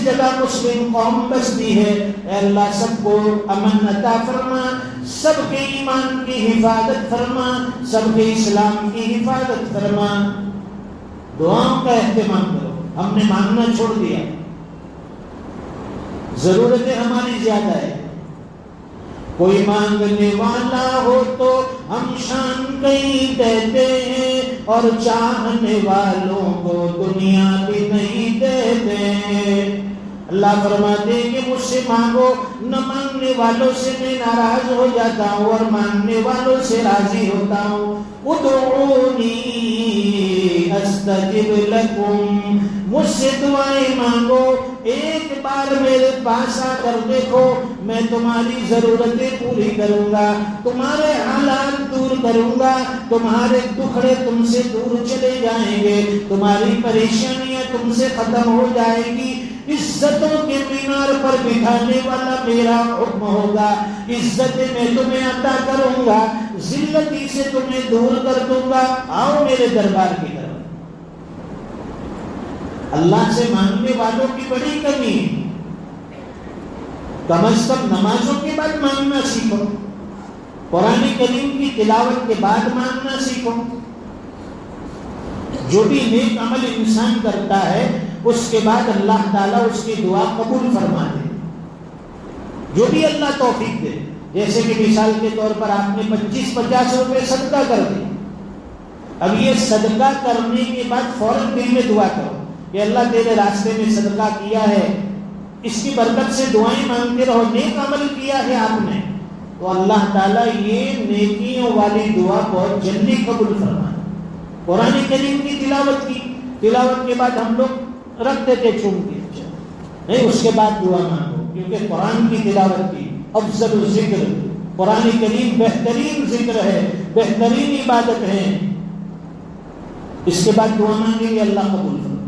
جگہ مسلم قوم بستی ہے, اے اللہ سب کو امن عطا فرما, سب کے ایمان کی حفاظت فرما, سب کے اسلام کی حفاظت فرما. دعاؤں کا اہتمام کرو. ہم نے مانگنا چھوڑ دیا, ضرورتیں ہماری زیادہ ہے. کوئی مانگنے والا ہو تو ہم شان کہیں دیتے ہیں, اور چاہنے والوں کو دنیا بھی نہیں دیتے. اللہ فرماتے ہیں کہ مجھ سے مانگو, نہ مانگنے والوں سے میں ناراض ہو جاتا ہوں اور مانگنے والوں سے راضی ہوتا ہوں. ادعونی استجب لکم, مجھ سے دعائیں مانگو, ایک بار میرے پاس آ کر دیکھو, میں تمہاری ضرورتیں پوری کروں گا, تمہارے حالات دور کروں گا, تمہارے دکھڑے تم سے دور چلے جائیں گے, تمہاری پریشانیاں تم سے ختم ہو جائیں گی. عزتوں کے مینار پر بٹھانے والا میرا حکم ہوگا. عزتیں میں تمہیں عطا کروں گا, ذلتی سے تمہیں دور کر دوں گا. آؤ میرے دربار کی طرف. اللہ سے مانگنے والوں کی بڑی کمی ہے. کم از کم نمازوں کے بعد مانگنا سیکھو, قرآن کریم کی تلاوت کے بعد مانگنا سیکھو. جو بھی نیک عمل انسان کرتا ہے اس کے بعد اللہ تعالیٰ اس کی دعا قبول فرما دے, جو بھی اللہ توفیق دے. جیسے کہ مثال کے طور پر آپ نے 25-50 روپے صدقہ کر دی. اب یہ صدقہ کرنے کے بعد فوراً دل میں دعا کرو کہ اللہ تیرے راستے میں صدقہ کیا ہے, اس کی برکت سے دعائیں مانگتے رہو. نیک عمل کیا ہے آپ نے تو اللہ تعالیٰ یہ نیکیوں والی دعا بہت جلدی قبول فرما. قرآن کریم کی تلاوت کے بعد ہم لوگ رکھتے تھے چوم کے, نہیں, اس کے بعد دعا مانگو, کیونکہ قرآن کی تلاوت کی افضل الذکر, قرآن کریم بہترین ذکر ہے, بہترین عبادت ہے. اس کے بعد دعا مانگیں گے, اللہ قبول فرما.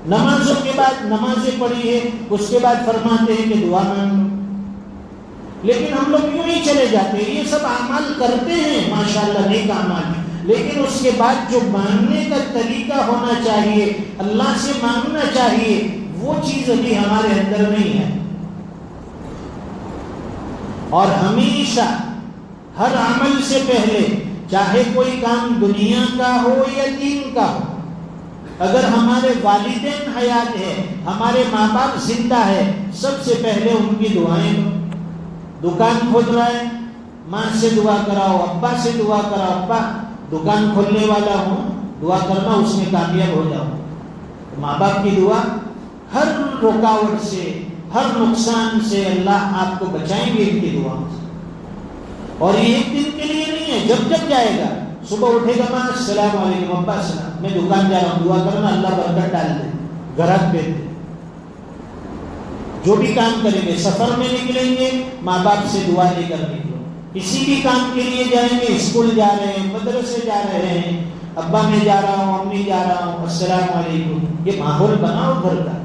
نمازوں کے بعد نمازیں پڑھی ہے, اس کے بعد فرماتے ہیں کہ دعا مانگو. لیکن ہم لوگ یوں ہی چلے جاتے ہیں, یہ سب اعمال کرتے ہیں ماشاءاللہ نیک اعمال, لیکن اس کے بعد جو مانگنے کا طریقہ ہونا چاہیے, اللہ سے مانگنا چاہیے, وہ چیز ابھی ہمارے اندر نہیں ہے. اور ہمیشہ ہر عمل سے پہلے, چاہے کوئی کام دنیا کا ہو یا دین کا ہو, اگر ہمارے والدین حیات ہے, ہمارے ماں باپ زندہ ہے, سب سے پہلے ان کی دعائیں دو. دکان کھول رہا ہے, ماں سے دعا کراؤ, ابا سے دعا کراؤ, ابا دکان کھولنے والا ہوں, دعا کرنا اس میں کامیاب ہو جاؤ. ماں باپ کی دعا ہر رکاوٹ سے, ہر نقصان سے اللہ آپ کو بچائیں گے ان کی دعا سے. اور یہ ایک دن کے لیے نہیں ہے, جب جب جائے گا, صبح اٹھے گا ماں السلام علیکم, ابا السلام, میں دکان جا رہا ہوں, دعا کرنا اللہ برکت ڈال دے, گھرات پہ دے. جو بھی کام کریں گے, سفر میں نکلیں گے, ماں باپ سے دعا لے کر نکلو. کسی بھی کام کے لیے جائیں گے, اسکول جا رہے ہیں, مدرسے جا رہے ہیں, ابا میں جا رہا ہوں, امی جا رہا ہوں, السلام علیکم. یہ ماحول بناؤ گھر کا.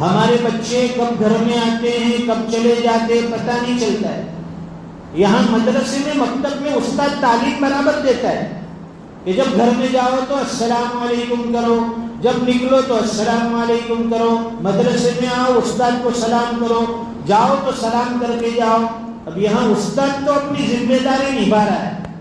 ہمارے بچے کب گھر میں آتے ہیں, کب چلے جاتے ہیں, پتہ نہیں چلتا ہے. یہاں مدرسے میں, مکتب میں استاد تعلیم برابر دیتا ہے کہ جب گھر میں جاؤ تو السلام علیکم کرو, جب نکلو تو السلام علیکم کرو, مدرسے میں آؤ استاد کو سلام کرو, جاؤ تو سلام کر کے جاؤ. اب یہاں استاد تو اپنی ذمہ داری نبھا رہا ہے،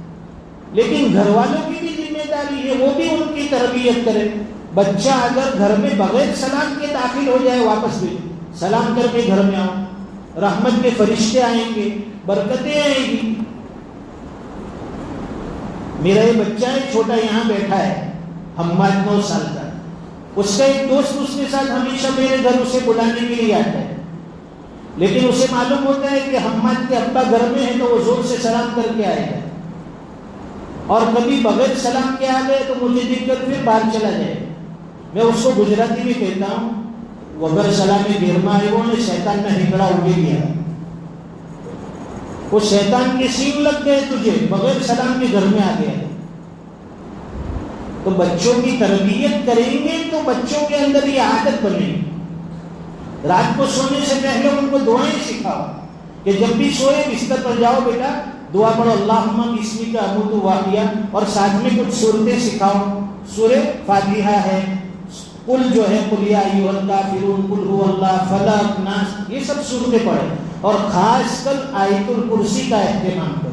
لیکن گھر والوں کی بھی ذمہ داری ہے، وہ بھی ان کی تربیت کرے. بچہ اگر گھر میں بغیر سلام کے داخل ہو جائے، واپس بھی سلام کر کے گھر میں آؤ، رحمت کے فرشتے آئیں گے، برکتیں آئیں گی. میرا یہ بچہ ہے چھوٹا، یہاں بیٹھا ہے، حماد 9 سال کا. اس کا ایک دوست اس کے ساتھ ہمیشہ میرے گھر اسے بلانے کے لیے آتا ہے، لیکن اسے معلوم ہوتا ہے کہ حماد کے ابا گھر میں ہے تو وہ زور سے سلام کر کے آئے گا، اور کبھی بغیر سلام کے آ گئے تو مجھے دیکھ کر پھر باہر چلا جائے. میں اس کو گجراتی میں کہتا ہوں، وگر سلامی گرما ہے وہ نے شیطان نے ہکڑا اڑے گیا. وہ شیطان کے سینگ لگ گئے تجھے، بغیر سلام کے گھر میں آ گیا. تو بچوں کی تربیت کریں گے تو بچوں کے اندر یہ عادت بنے گی. رات کو سونے سے پہلے ان کو دعائیں سکھاؤ کہ جب بھی سوئے بستر پر جاؤ بیٹا دعا پڑھو، اللہم بسمک اموت واحیا، اور ساتھ میں کچھ سورتیں سکھاؤ. سورہ فاتحہ ہے، قل جو ہے قل یا ایھا الکافرون، قل ھو اللہ، فلق، ناس، یہ سب سورتیں پڑھیں، اور خاص کر آیت الکرسی کا اہتمام کرو.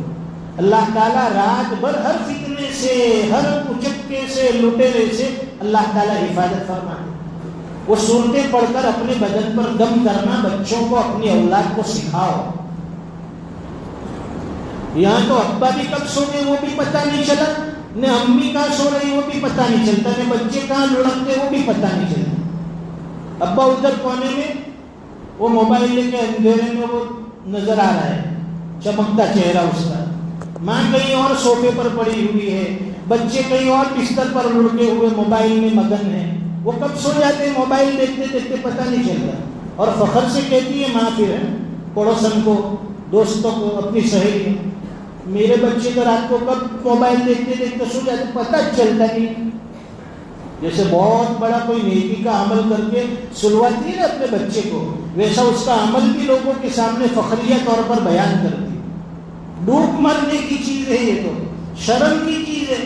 اللہ تعالیٰ رات بھر ہر فتنے سے، ہر اچکے سے، لٹیرے سے اللہ تعالیٰ حفاظت فرمائے. وہ سورتیں پڑھ کر اپنے بدن پر دم کرنا بچوں کو، اپنی اولاد کو سکھاؤ. یہاں تو ابا بھی کب سو گئے وہ بھی پتہ نہیں چلا، نہ امی کہاں سو رہی وہ بھی پتہ نہیں چلتا، نہ بچے کہاں لڑکتے وہ بھی پتہ نہیں چلتا. ابا ادھر کونے میں وہ موبائل لے کے اندھیرے میں وہ نظر آ رہا ہے، چمکتا چہرہ اس کا. ماں کہیں اور صوفے پر پڑی ہوئی ہے، بچے کہیں اور بستر پر لڑکے ہوئے موبائل میں مگن ہیں. وہ کب سو جاتے ہیں موبائل دیکھتے دیکھتے پتہ نہیں چلتا. اور فخر سے کہتی ہے ماں پھر پڑوسن کو، دوستوں کو، اپنی سہیلی، میرے بچے تو رات کو کب موبائل دیکھتے دیکھتے سو جاتے پتہ چلتا نہیں. جیسے بہت بڑا کوئی نیکی کا عمل کر کے سلواتی ہے نا اپنے بچے کو، ویسا اس کا عمل بھی لوگوں کے سامنے فخریہ طور پر بیان کرتی. ڈوب مرنے کی چیز ہے، یہ تو شرم کی چیز ہے.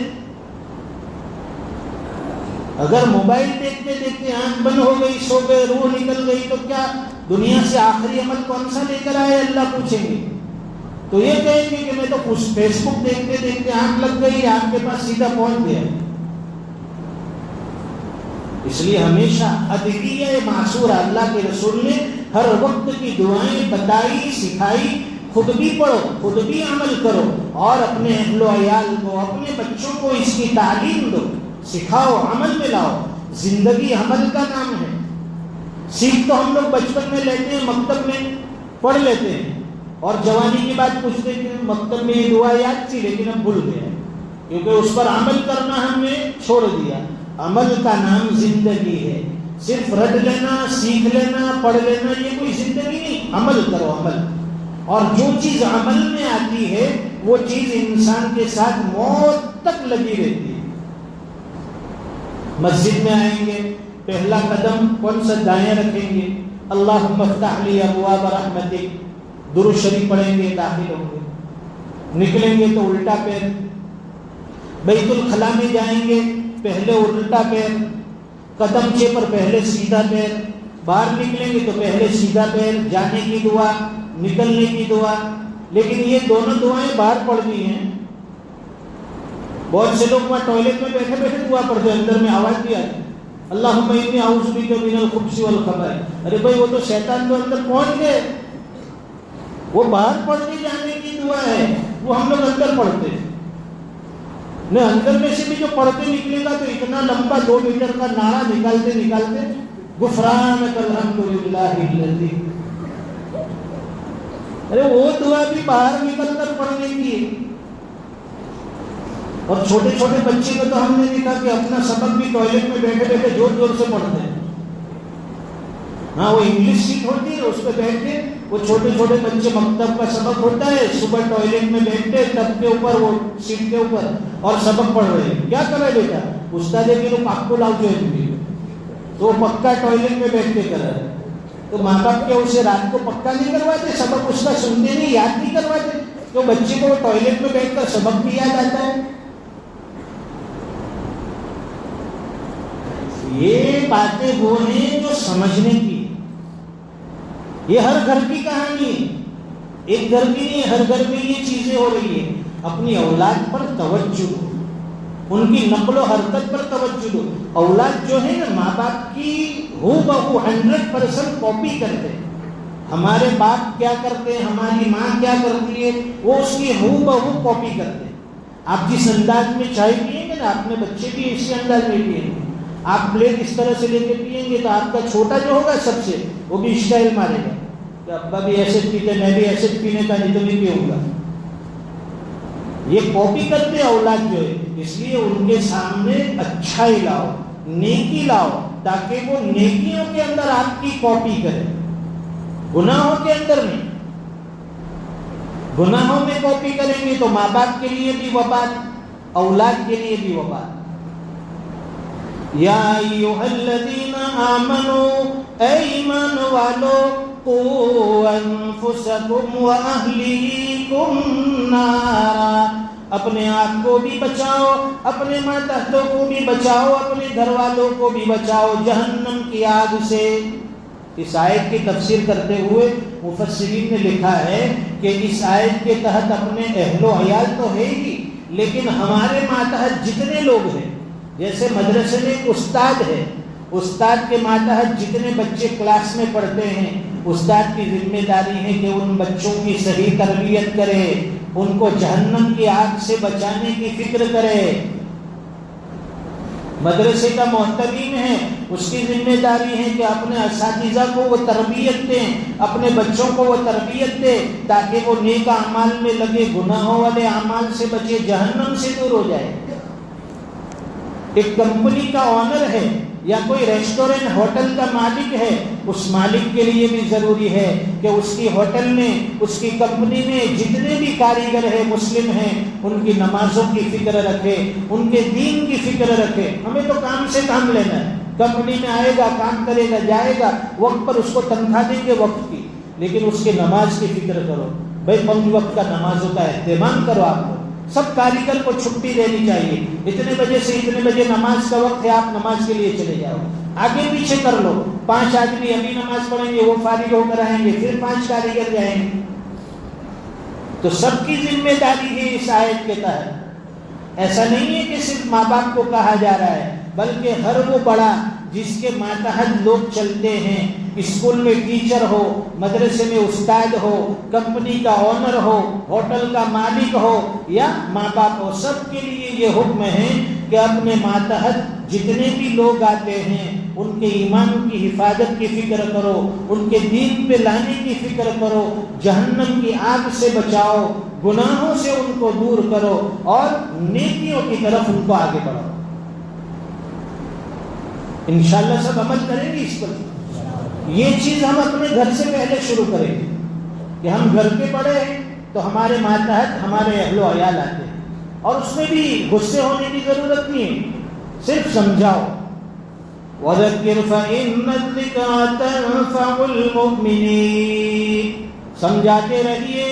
اگر موبائل دیکھتے دیکھتے آنکھ بند ہو گئی، سو گئے، روح نکل گئی، تو کیا دنیا سے آخری عمل کون سا لے کر آئے اللہ پوچھیں گے. تو یہ کہیں گے کہ میں تو فیس بک دیکھتے دیکھتے آنکھ لگ گئی، آپ کے پاس سیدھا پہنچ گیا. اس لیے ہمیشہ ادعیہ معصورہ اللہ کے رسول نے ہر وقت کی دعائیں بتائی، سکھائی. خود بھی پڑھو، خود بھی عمل کرو، اور اپنے اہل و عیال کو، اپنے بچوں کو اس کی تعلیم دو، سکھاؤ، عمل میں لاؤ. زندگی عمل کا نام ہے. سیکھ تو ہم لوگ بچپن میں لیتے ہیں، مکتب میں پڑھ لیتے ہیں، اور جوانی کی بات پوچھتے ہیں مکتب میں یہ دعا یاد تھی لیکن اب بھول گئے، کیونکہ اس پر عمل کرنا ہم نے چھوڑ دیا. عمل کا نام زندگی ہے. صرف رٹ لینا، سیکھ لینا، پڑھ لینا یہ کوئی زندگی نہیں. عمل کرو، عمل. اور جو چیز عمل میں آتی ہے وہ چیز انسان کے ساتھ موت تک لگی رہتی ہے. مسجد میں آئیں گے، پہلا قدم کون سا دائیں رکھیں گے، اللہم افتح لی ابواب رحمتک، درود شریف پڑھیں گے، داخل ہوں گے. نکلیں گے تو الٹا پیر. بیت الخلا میں جائیں گے، پہلے الٹا پیر، قدم چھ پر پہلے سیدھا پیر. باہر نکلیں گے تو پہلے سیدھا پیر، جانے کی دعا، نکلنے کی دعا. لیکن یہ دونوں دعائیں باہر پڑھنی ہیں. بہت سے لوگ وہاں ٹوائلٹ میں بیٹھے بیٹھے دعا پڑھتے ہیں، اندر میں آواز بھی آتی، اللہم انی اعوذ بک من الخبث والخبائث. ارے بھائی وہ تو شیطان تو اندر پہنچ گئے. وہ باہر پڑھنے جانے کی دعا ہے، وہ ہم لوگ اندر پڑھتے ہیں. نہ اندر میں سے بھی جو پڑھتے نکلے گا تو اتنا لمبا 2 میٹر کا نعرہ نکالتے نکالتے غفرانک الحمدللہ الذی. ارے وہ دعا بھی باہر نکل کر پڑھنے کی ہے. اور چھوٹے چھوٹے بچے کو تو ہم نے دیکھا کہ اپنا سبق بھی ٹوائلٹ میں بیٹھے بیٹھے زور زور سے پڑھتے ہیں. ہاں وہ انگلش سیٹ ہوتی ہے، اس پہ بیٹھ کے وہ چھوٹے چھوٹے بچے، مکتب کا سبق ہوتا ہے، صبح ٹوائلٹ میں بیٹھتے ٹب کے اوپر، وہ سیٹ کے اوپر، اور سبق پڑھ رہے ہیں. کیا کر رہے بیٹا؟ استاد ہے کہ آپ کو لاؤ جو ہے، تو وہ پکا ٹوائلٹ میں بیٹھ کے کر رہا ہے. تو ماں باپ کے اسے رات کو پکا نہیں کرواتے، سبق اس کا سنتے نہیں، یاد نہیں کرواتے، تو بچے کو ٹوائلٹ میں بیٹھ کر سبق بھی یاد آتا ہے. یہ باتیں وہ ہیں جو سمجھنے کی. یہ ہر گھر کی کہانی ہے. ایک گھر میں نہیں، ہر گھر میں یہ چیزیں ہو رہی ہیں. اپنی اولاد پر توجہ دو، ان کی نقل و حرکت پر توجہ دو. اولاد جو ہے نا ماں باپ کی ہو بہو 100% کاپی کرتے ہیں. ہمارے باپ کیا کرتے ہیں، ہماری ماں کیا کرتی ہے، وہ اس کی ہو بہو کاپی کرتے ہیں. آپ جس انداز میں چائے پیئیں گے نا، اپنے بچے بھی اسی انداز میں پیئیں گے. آپ پلیٹ اس طرح سے لے کے پیئیں گے تو آپ کا چھوٹا جو ہوگا سب سے، وہ بھی اسٹائل مارے گا کہ ابا بھی ایسے پیتے، میں بھی ایسے پینے کا نہیں تو نہیں پیوں گا. یہ کاپی کرتے اولاد جو ہے. اس لیے ان کے سامنے اچھائی لاؤ، نیکی لاؤ، تاکہ وہ نیکیوں کے اندر آپ کی کاپی کرے، گناہوں کے اندر نہیں. گناہوں میں کاپی کریں گے تو ماں باپ کے لیے بھی وبال، اولاد کے لیے بھی وبال. یا ایھا الذین آمنوا، اے ایمان والو، قوا انفسکم واہلیکم نارا، اپنے آپ کو بھی بچاؤ، اپنے ماتحتوں کو بھی بچاؤ، اپنے گھر والوں کو بھی بچاؤ جہنم کی آگ سے. اس آیت کی تفسیر کرتے ہوئے مفسرین نے لکھا ہے کہ اس آیت کے تحت اپنے اہل و عیال تو ہے ہی، لیکن ہمارے ماتحت جتنے لوگ ہیں، جیسے مدرسے میں ایک استاد ہے، استاد کے ماتحت جتنے بچے کلاس میں پڑھتے ہیں، استاد کی ذمہ داری ہے کہ ان بچوں کی صحیح تربیت کرے، ان کو جہنم کی آگ سے بچانے کی فکر کرے. مدرسے کا محتمین ہے، اس کی ذمہ داری ہے کہ اپنے اساتذہ کو وہ تربیت دیں، اپنے بچوں کو وہ تربیت دے تاکہ وہ نیک اعمال میں لگے، گناہوں والے اعمال سے بچے، جہنم سے دور ہو جائے. ایک کمپنی کا آنر ہے یا کوئی ریسٹورینٹ ہوٹل کا مالک ہے، اس مالک کے لیے بھی ضروری ہے کہ اس کی ہوٹل میں، اس کی کمپنی میں جتنے بھی کاریگر ہیں، مسلم ہیں، ان کی نمازوں کی فکر رکھے، ان کے دین کی فکر رکھے. ہمیں تو کام سے کام لینا ہے. کمپنی میں آئے گا، کام کرے گا، جائے گا، وقت پر اس کو تنخواہ دیں گے وقت کی، لیکن اس کی نماز کی فکر کرو. بھائی 5 وقت کا نمازوں کا اہتمام کرو. آپ کو سب کاریگر کو چھٹی دینی چاہیے. اتنے بجے سے اتنے بجے نماز کا وقت ہے، آپ نماز کے لیے چلے جاؤ. آگے پیچھے کر لو. 5 آدمی ابھی نماز پڑھیں گے، وہ فارغ ہو کر آئیں گے، پھر 5 کاریگر جائیں گے. تو سب کی ذمہ داری ہے اس آیت کے تحت. ایسا نہیں ہے کہ صرف ماں باپ کو کہا جا رہا ہے، بلکہ ہر وہ بڑا جس کے ماتحت لوگ چلتے ہیں، اسکول میں ٹیچر ہو، مدرسے میں استاد ہو، کمپنی کا آنر ہو، ہوٹل کا مالک ہو یا ماں باپ ہو، سب کے لیے یہ حکم ہے کہ اپنے ماتحت جتنے بھی لوگ آتے ہیں ان کے ایمان کی حفاظت کی فکر کرو، ان کے دین پہ لانے کی فکر کرو، جہنم کی آگ سے بچاؤ، گناہوں سے ان کو دور کرو اور نیکیوں کی طرف ان کو آگے بڑھاؤ. انشاءاللہ سب عمل کریں گے اس پر. یہ چیز ہم اپنے گھر سے پہلے شروع کریں گے کہ ہم گھر کے بڑے ہیں تو ہمارے ماتحت ہمارے اہل و عیال آتے ہیں، اور اس میں بھی غصے ہونے کی ضرورت نہیں ہے، صرف سمجھاؤ. وَذَكِّرْ فَإِنَّ الذِّكْرَىٰ تَنفَعُ الْمُؤْمِنِينَ. سمجھاتے رہیے،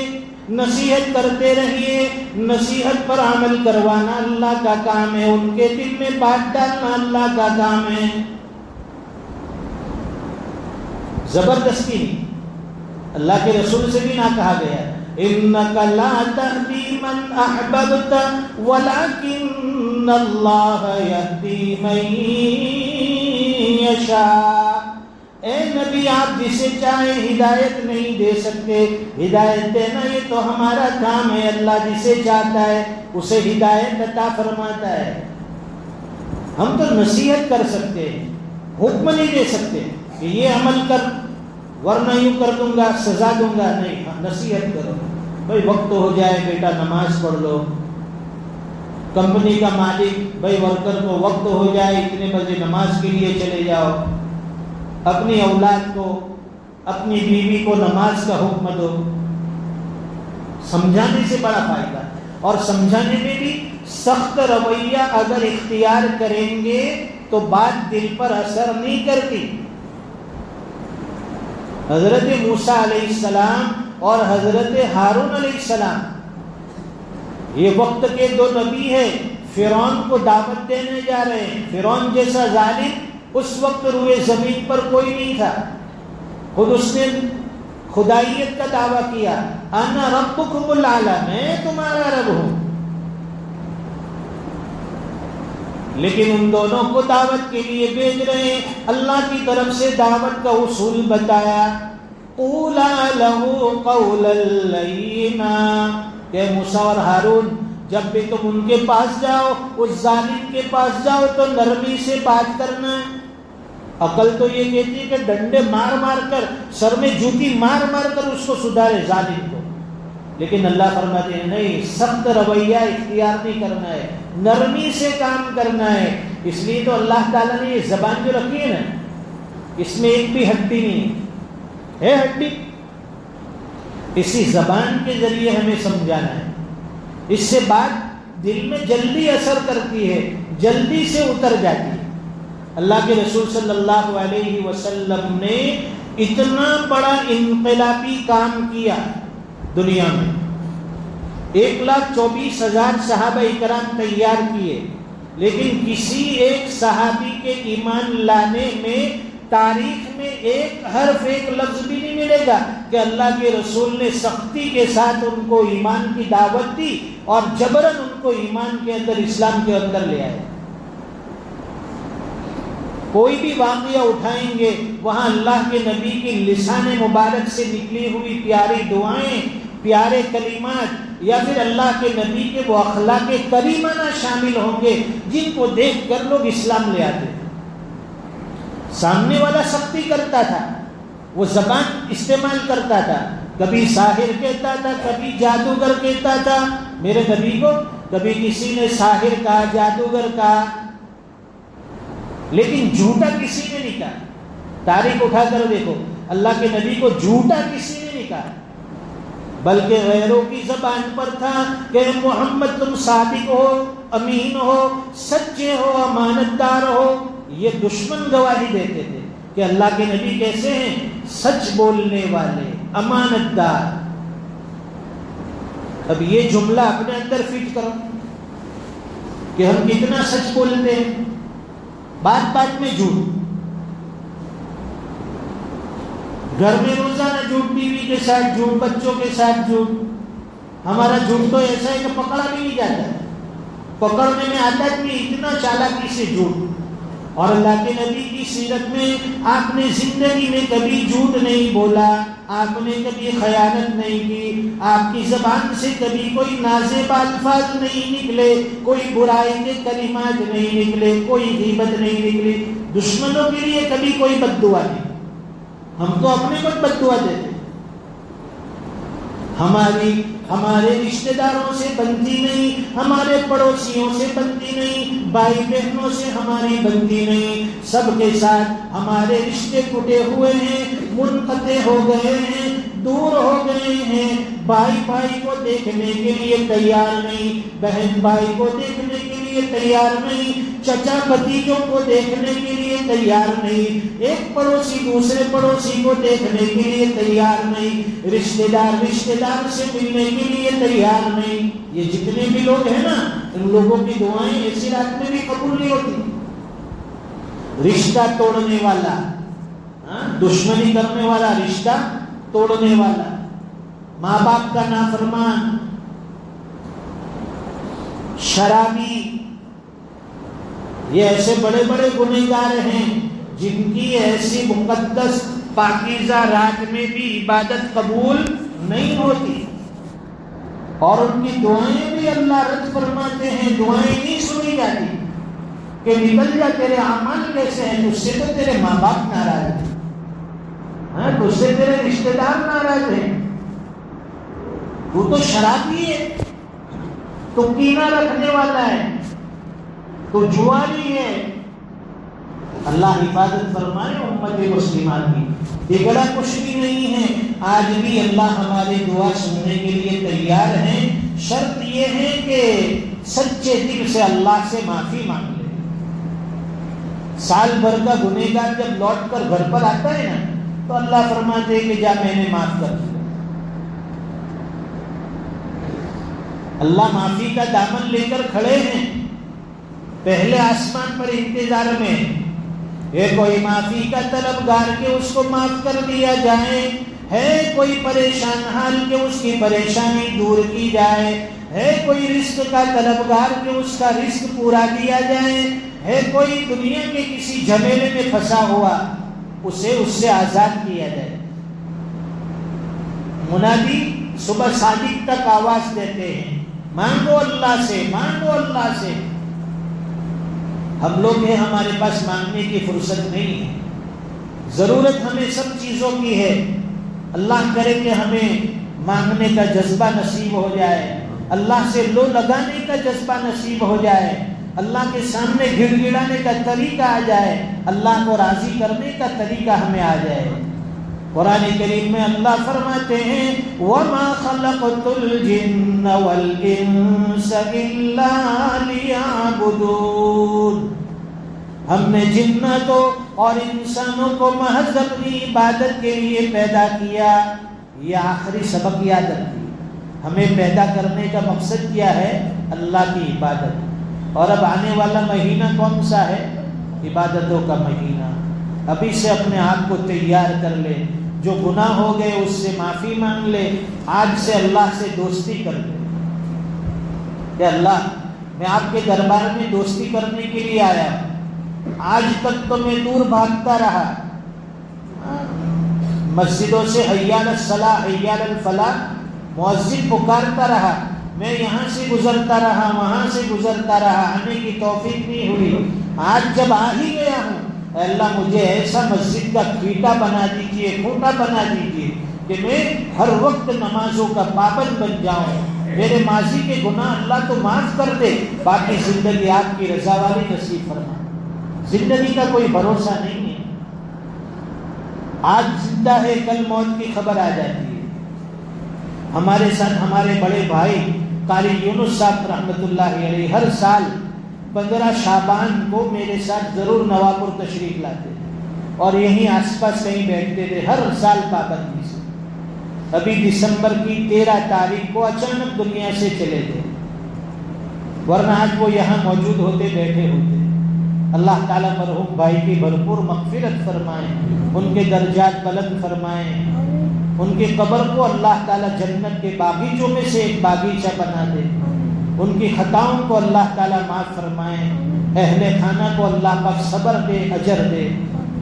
نصیحت کرتے رہیے. نصیحت پر عمل کروانا اللہ کا کام ہے، ان کے دل میں بات ڈالنا اللہ کا کام ہے. زبردستی نہیں. اللہ کے رسول سے بھی نہ کہا گیا إِنَّكَ لَا تَهْدِي مَنْ أَحْبَبْتَ وَلَكِنَّ اللَّهَ يَهْدِي مَن يَشَاءُ. اے نبی، آپ جسے چاہے ہدایت نہیں دے سکتے. ہدایت دینا یہ تو ہمارا کام ہے. اللہ جسے چاہتا ہے اسے ہدایت عطا فرماتا ہے. ہم تو نصیحت کر سکتے ہیں، حکم نہیں دے سکتے کہ یہ عمل کر ورنہ یوں کر دوں گا، سزا دوں گا. نہیں، نصیحت کرو. بھائی وقت ہو جائے بیٹا نماز پڑھ لو. کمپنی کا مالک بھائی ورکر کو وقت ہو جائے اتنے بجے نماز کے لیے چلے جاؤ. اپنی اولاد کو، اپنی بیوی کو نماز کا حکم دو. سمجھانے سے بڑا فائدہ. اور سمجھانے میں بھی سخت رویہ اگر اختیار کریں گے تو بات دل پر اثر نہیں کرتی. حضرت موسیٰ علیہ السلام اور حضرت ہارون علیہ السلام یہ وقت کے 2 نبی ہیں. فرعون کو دعوت دینے جا رہے ہیں. فرعون جیسا ظالم اس وقت روئے زمین پر کوئی نہیں تھا. خود اس نے خدائیت کا دعویٰ کیا، انا ربکم الاعلی، میں تمہارا رب ہوں. لیکن ان دونوں کو دعوت کے لیے بھیج رہے ہیں، اللہ کی طرف سے دعوت کا اصول بتایا. قولا لہ قولا لینا، کہ موسیٰ اور ہارون جب بھی تم ان کے پاس جاؤ، اس ظالم کے پاس جاؤ تو نرمی سے بات کرنا. عقل تو یہ کہتی ہے کہ ڈنڈے مار مار کر، سر میں جوتی مار مار کر اس کو سدھارے ظالم کو، لیکن اللہ فرماتے ہیں نہیں، سخت رویہ اختیار نہیں کرنا ہے، نرمی سے کام کرنا ہے. اس لیے تو اللہ تعالیٰ نے یہ زبان جو رکھی ہے نا، اس میں ایک بھی ہڈی نہیں ہے ہڈی. اسی زبان کے ذریعے ہمیں سمجھانا ہے. اس سے بات دل میں جلدی اثر کرتی ہے، جلدی سے اتر جاتی ہے. اللہ کے رسول صلی اللہ علیہ وسلم نے اتنا بڑا انقلابی کام کیا دنیا میں، 1,24,000 صحابہ اکرام تیار کیے، لیکن کسی ایک صحابی کے ایمان لانے میں تاریخ میں ایک حرف، ایک لفظ بھی نہیں ملے گا کہ اللہ کے رسول نے سختی کے ساتھ ان کو ایمان کی دعوت دی اور جبراً ان کو ایمان کے اندر، اسلام کے اندر لے آئے. کوئی بھی واقعہ اٹھائیں گے وہاں اللہ کے نبی کی لسان مبارک سے نکلی ہوئی پیاری دعائیں، پیارے کلمات، یا پھر اللہ کے نبی کے وہ اخلاق کریمانہ شامل ہوں گے جن کو دیکھ کر لوگ اسلام لے آتے. سامنے والا سختی کرتا تھا، وہ زبان استعمال کرتا تھا، کبھی ساحر کہتا تھا، کبھی جادوگر کہتا تھا میرے نبی کو، کبھی کسی نے ساحر کہا، جادوگر کہا، لیکن جھوٹا کسی نے نہیں کہا. تاریخ اٹھا کر دیکھو، اللہ کے نبی کو جھوٹا کسی نے نہیں کہا، بلکہ غیروں کی زبان پر تھا کہ محمد تم صادق ہو، امین ہو، سچے ہو، امانت دار ہو. یہ دشمن گواہی دیتے تھے کہ اللہ کے نبی کیسے ہیں، سچ بولنے والے، امانت دار. اب یہ جملہ اپنے اندر فٹ کرو کہ ہم کتنا سچ بولتے ہیں، بات بات میں جھوٹ، گھر میں روزانہ جھوٹ، بیوی کے ساتھ جھوٹ، بچوں کے ساتھ جھوٹ. ہمارا جھوٹ تو ایسا ہے کہ پکڑا بھی نہیں جاتا، پکڑنے میں آتا بھی اتنا چالاکی سے جھوٹ. اور اللہ کے نبی کی سیرت میں آپ نے زندگی میں کبھی جھوٹ نہیں بولا، آپ نے کبھی خیانت نہیں کی، آپ کی زبان سے کبھی کوئی نازیبا الفاظ نہیں نکلے، کوئی برائی کے کلمات نہیں نکلے، کوئی غیبت نہیں نکلی. دشمنوں کے لیے کبھی کوئی بد دعا نہیں. ہم تو اپنے کو بد دعا دیتے، ہمارے رشتہ داروں سے بنتی نہیں، ہمارے پڑوسیوں سے بنتی نہیں، بھائی بہنوں سے ہماری بنتی نہیں، سب کے ساتھ ہمارے رشتے ٹوٹے ہوئے ہیں، منقطع ہو گئے ہیں، دور ہو گئے ہیں. بھائی بھائی کو دیکھنے کے لیے تیار نہیں، بہن بھائی کو دیکھنے کے لیے تیار نہیں، چچا بھتیجوں کو دیکھنے کے لیے تیار نہیں، ایک پڑوسی دوسرے پڑوسی کو دیکھنے کے لیے تیار نہیں، رشتہ دار سے ملنے کے لیے تیار نہیں. یہ جتنے بھی لوگ ہیں نا، ان لوگوں کی دعائیں ایسی رات میں بھی قبول نہیں ہوتی. رشتہ توڑنے والا، دشمنی کرنے والا، رشتہ توڑنے والا، ماں باپ کا نافرمان، شرابی، یہ ایسے بڑے بڑے گنہگار ہیں جن کی ایسی مقدس پاکیزہ رات میں بھی عبادت قبول نہیں ہوتی، اور ان کی دعائیں بھی اللہ رد فرماتے ہیں. دعائیں نہیں سنی جاتی کہ نکل جا، تیرے اعمال کیسے ہیں، تجھ سے تو تیرے ماں باپ ناراض ہیں، تجھ سے تیرے رشتہ دار ناراض ہیں، تو شرابی ہے، تو کینہ رکھنے والا ہے، تو جواری ہے. اللہ حفاظت فرمائے امت مسلمہ کی. بگڑا کچھ بھی نہیں ہے، آج بھی اللہ ہماری دعا سننے کے لیے تیار ہیں. شرط یہ ہے کہ سچے دل سے اللہ سے معافی مانگ لے. سال بھر کا گنہگار جب لوٹ کر گھر پر آتا ہے نا، تو اللہ فرماتے ہیں کہ جا میں نے معاف کر دیا. اللہ معافی کا دامن لے کر کھڑے ہیں، پہلے آسمان پر انتظار میں. کوئی معافی کا طلبگار کے اس کو معاف کر دیا جائے، ہے کوئی پریشان حال کہ اس کی پریشانی دور کی جائے، ہے کوئی رزق کا طلبگار کہ اس کا رزق پورا کیا جائے، ہے کوئی دنیا کے کسی جھمیلے میں پھنسا ہوا اسے اس سے آزاد کیا جائے۔ منادی صبح صادق تک آواز دیتے ہیں، مانگو اللہ سے، مانگو اللہ سے۔ ہم لوگ ہیں، ہمارے پاس مانگنے کی فرصت نہیں ہے، ضرورت ہمیں سب چیزوں کی ہے۔ اللہ کرے کہ ہمیں مانگنے کا جذبہ نصیب ہو جائے، اللہ سے لو لگانے کا جذبہ نصیب ہو جائے، اللہ کے سامنے گڑ گڑانے کا طریقہ آ جائے، اللہ کو راضی کرنے کا طریقہ ہمیں آ جائے۔ قرآن کریم میں اللہ فرماتے ہیں وَمَا خَلَقْتُ الْجِنَّ وَالْإِنسَ إِلَّا لِيَعْبُدُونَ، ہم نے جناتوں اور انسانوں کو محض اپنی عبادت کے لیے پیدا کیا۔ یہ آخری سبق یاد رکھیے، ہمیں پیدا کرنے کا مقصد کیا ہے؟ اللہ کی عبادت۔ اور اب آنے والا مہینہ کون سا ہے؟ عبادتوں کا مہینہ۔ ابھی سے اپنے آپ کو تیار کر لے، جو گناہ ہو گئے اس سے معافی مانگ لے، آج سے اللہ سے دوستی کر لے کہ اللہ میں آپ کے دربار میں دوستی کرنے کے لیے آیا ہوں، آج تک تو میں دور بھاگتا رہا، مسجدوں سے حی علی الصلاۃ حی علی الفلاح مؤذن پکارتا رہا، میں یہاں سے گزرتا رہا، وہاں سے گزرتا رہا، آنے کی توفیق نہیں ہوئی۔ آج جب آ ہی گیا ہوں، اے اللہ مجھے ایسا مسجد کا کھیٹا بنا دیجیے، کھوٹا بنا دیجیے کہ میں ہر وقت نمازوں کا پابند بن جاؤں۔ میرے ماضی کے گناہ اللہ تو معاف کر دے، باقی زندگی آپ کی رضا والی نصیب فرما۔ زندگی کا کوئی بھروسہ نہیں ہے، آج زندہ ہے کل موت کی خبر آ جاتی ہے۔ ہمارے ساتھ ہمارے بڑے بھائی قاری یونس صاحب رحمۃ اللہ علیہ ہر سال 15 شعبان کو میرے ساتھ ضرور نواپور تشریف لاتے اور یہیں آس پاس کہیں بیٹھتے تھے، ہر سال پابندی سے۔ ابھی دسمبر کی 13 تاریخ کو اچانک دنیا سے چلے گئے، ورنہ آج وہ یہاں موجود ہوتے، بیٹھے ہوتے۔ اللہ تعالیٰ مرحوم بھائی کی بھرپور مغفرت فرمائیں، ان کے درجات بلند فرمائیں، ان کی قبر کو اللہ تعالیٰ جنت کے باغیچوں میں سے ایک باغیچہ بنا دے، ان کی خطاؤں کو اللہ تعالیٰ معاف فرمائیں، اہل خانہ کو اللہ پاک صبر دے، اجر دے۔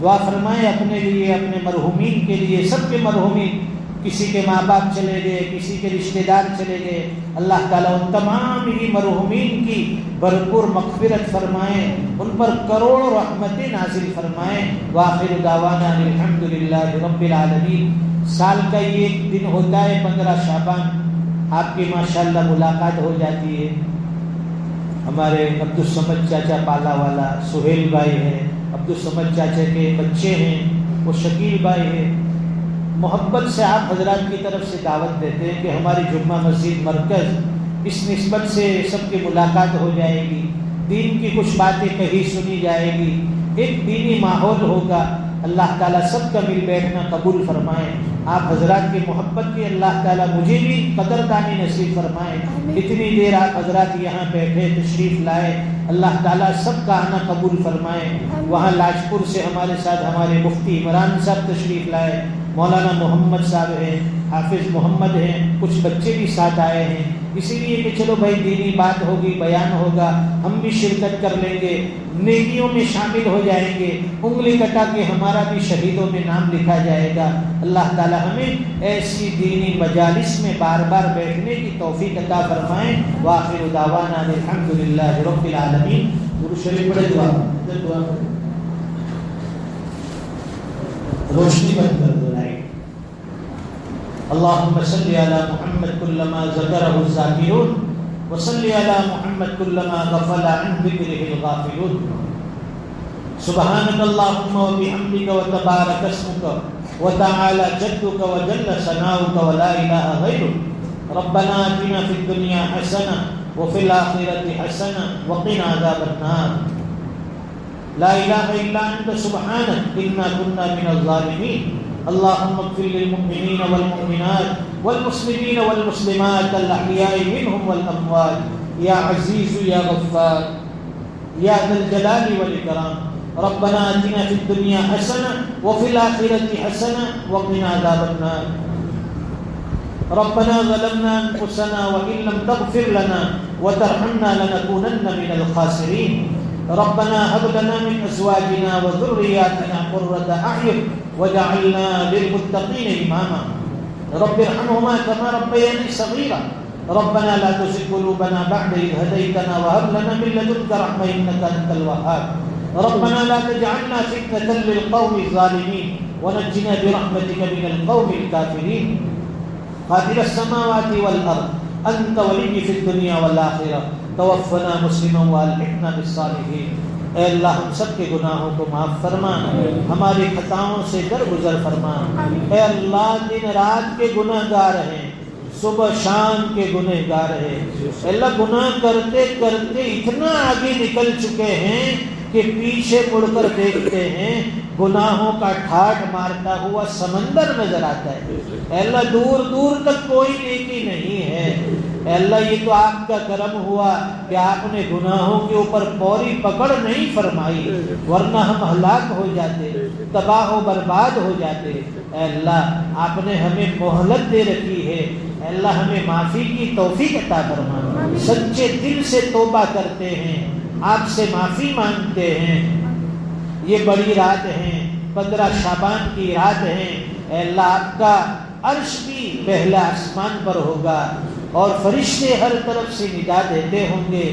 دعا فرمائیں اپنے لیے، اپنے مرحومین کے لیے، سب کے مرحومین، کسی کے ماں باپ چلے گئے، کسی کے رشتہ دار چلے گئے، اللہ تعالیٰ ان تمام ہی مرحومین کی بھرپور مغفرت فرمائیں، ان پر کروڑوں رحمتیں نازل فرمائیں۔ وآخر دعوانا الحمدللہ رب العالمین۔ سال کا یہ ایک دن ہوتا ہے 15 شعبان، آپ کی ماشاءاللہ ملاقات ہو جاتی ہے۔ ہمارے عبدالصمد چاچا پالا والا سہیل بھائی ہیں، عبدالصمد چاچا کے بچے ہیں، وہ شکیل بھائی ہیں، محبت سے آپ حضرات کی طرف سے دعوت دیتے ہیں کہ ہماری جمعہ مسجد مرکز، اس نسبت سے سب کی ملاقات ہو جائے گی، دین کی کچھ باتیں کہیں سنی جائے گی، ایک دینی ماحول ہوگا۔ اللہ تعالیٰ سب کا مل بیٹھنا قبول فرمائیں، آپ حضرات کی محبت کی اللہ تعالیٰ مجھے بھی قدردانی نصیب فرمائیں۔ اتنی دیر آپ حضرات یہاں بیٹھے، تشریف لائے، اللہ تعالیٰ سب کا آنا قبول فرمائیں۔ وہاں لاجپور سے ہمارے ساتھ ہمارے مفتی عمران صاحب تشریف لائے، مولانا محمد صاحب ہیں، حافظ محمد ہیں، کچھ بچے بھی ساتھ آئے ہیں، اسی لیے کہ چلو بھائی دینی بات ہوگی، بیان ہوگا، ہم بھی شرکت کر لیں گے، نیکیوں میں شامل ہو جائیں گے، انگلی کٹا کے ہمارا بھی شہیدوں میں نام لکھا جائے گا۔ اللہ تعالی ہمیں ایسی دینی مجالس میں بار بار بیٹھنے کی توفیق عطا فرمائیں۔ وآخر دعوانا الحمدللہ رب العالمین۔ درود شریف پڑھے، دعا روشنی بند کر دو لائٹ۔ اللهم صل على محمد كلما ذكره الذاكرون وصل على محمد كلما غفل عن ذكره الغافلون۔ سبحانك اللهم وبحمدك وتبارك اسمك وتعالى جدك وجل ثناؤك ولا اله غيرك۔ ربنا آتنا في الدنيا حسنة وفي الآخرة حسنة وقنا عذاب النار۔ لا إله إلا أنت سبحانك إنا كنا من الظالمين۔ اللهم اغفر للمؤمنين والمؤمنات والمسلمين والمسلمات الأحياء منهم والأموات، يا عزيز يا غفار يا ذا الجلال والإكرام۔ ربنا آتنا فی الدنیا حسنہ وفی الآخرۃ حسنہ وقنا عذاب النار ربنا ظلمنا انفسنا وان لم تغفر لنا وترحمنا لنكونن من الخاسرين ربنا هب لنا من ازواجنا وذرياتنا قرة اعين واجعلنا للمتقين اماما رب ارحمهما كما ربياني صغيرا ربنا لا تزغ قلوبنا بعد إذ هديتنا وهب لنا من لدنك رحمة إنك أنت الوهاب ربنا لا تجعلنا فتنة للقوم الظالمين ونجنا برحمتك من القوم الكافرين فاطر السماوات والأرض أنت ولي في الدنيا والآخرة توفنا مسلما والحقنا بالصالحين اے اللہ ہم سب کے گناہوں کو معاف فرما ہماری خطاؤں سے درگزر فرما اے اللہ دن رات کے گناہ گار ہیں صبح شام کے گناہ گار ہیں اللہ گناہ کرتے کرتے اتنا آگے نکل چکے ہیں کہ پیچھے مڑ کر دیکھتے ہیں گناہوں کا ٹھاٹ مارتا ہوا سمندر نظر آتا ہے اے اللہ دور دور تک کوئی نیکی نہیں ہے اے اللہ یہ تو آپ کا کرم ہوا کہ آپ نے گناہوں کے اوپر فوری پکڑ نہیں فرمائی ورنہ ہم ہلاک ہو جاتے تباہ و برباد ہو جاتے اے اللہ آپ نے ہمیں مہلت دے رکھی ہے اے اللہ ہمیں معافی کی توفیق عطا فرما سچے دل سے توبہ کرتے ہیں آپ سے معافی مانگتے ہیں یہ بڑی رات ہیں 15 شعبان کی رات ہیں اے اللہ آپ کا عرش بھی پہلا آسمان پر ہوگا اور فرشتے ہر طرف سے ندا دیتے ہوں گے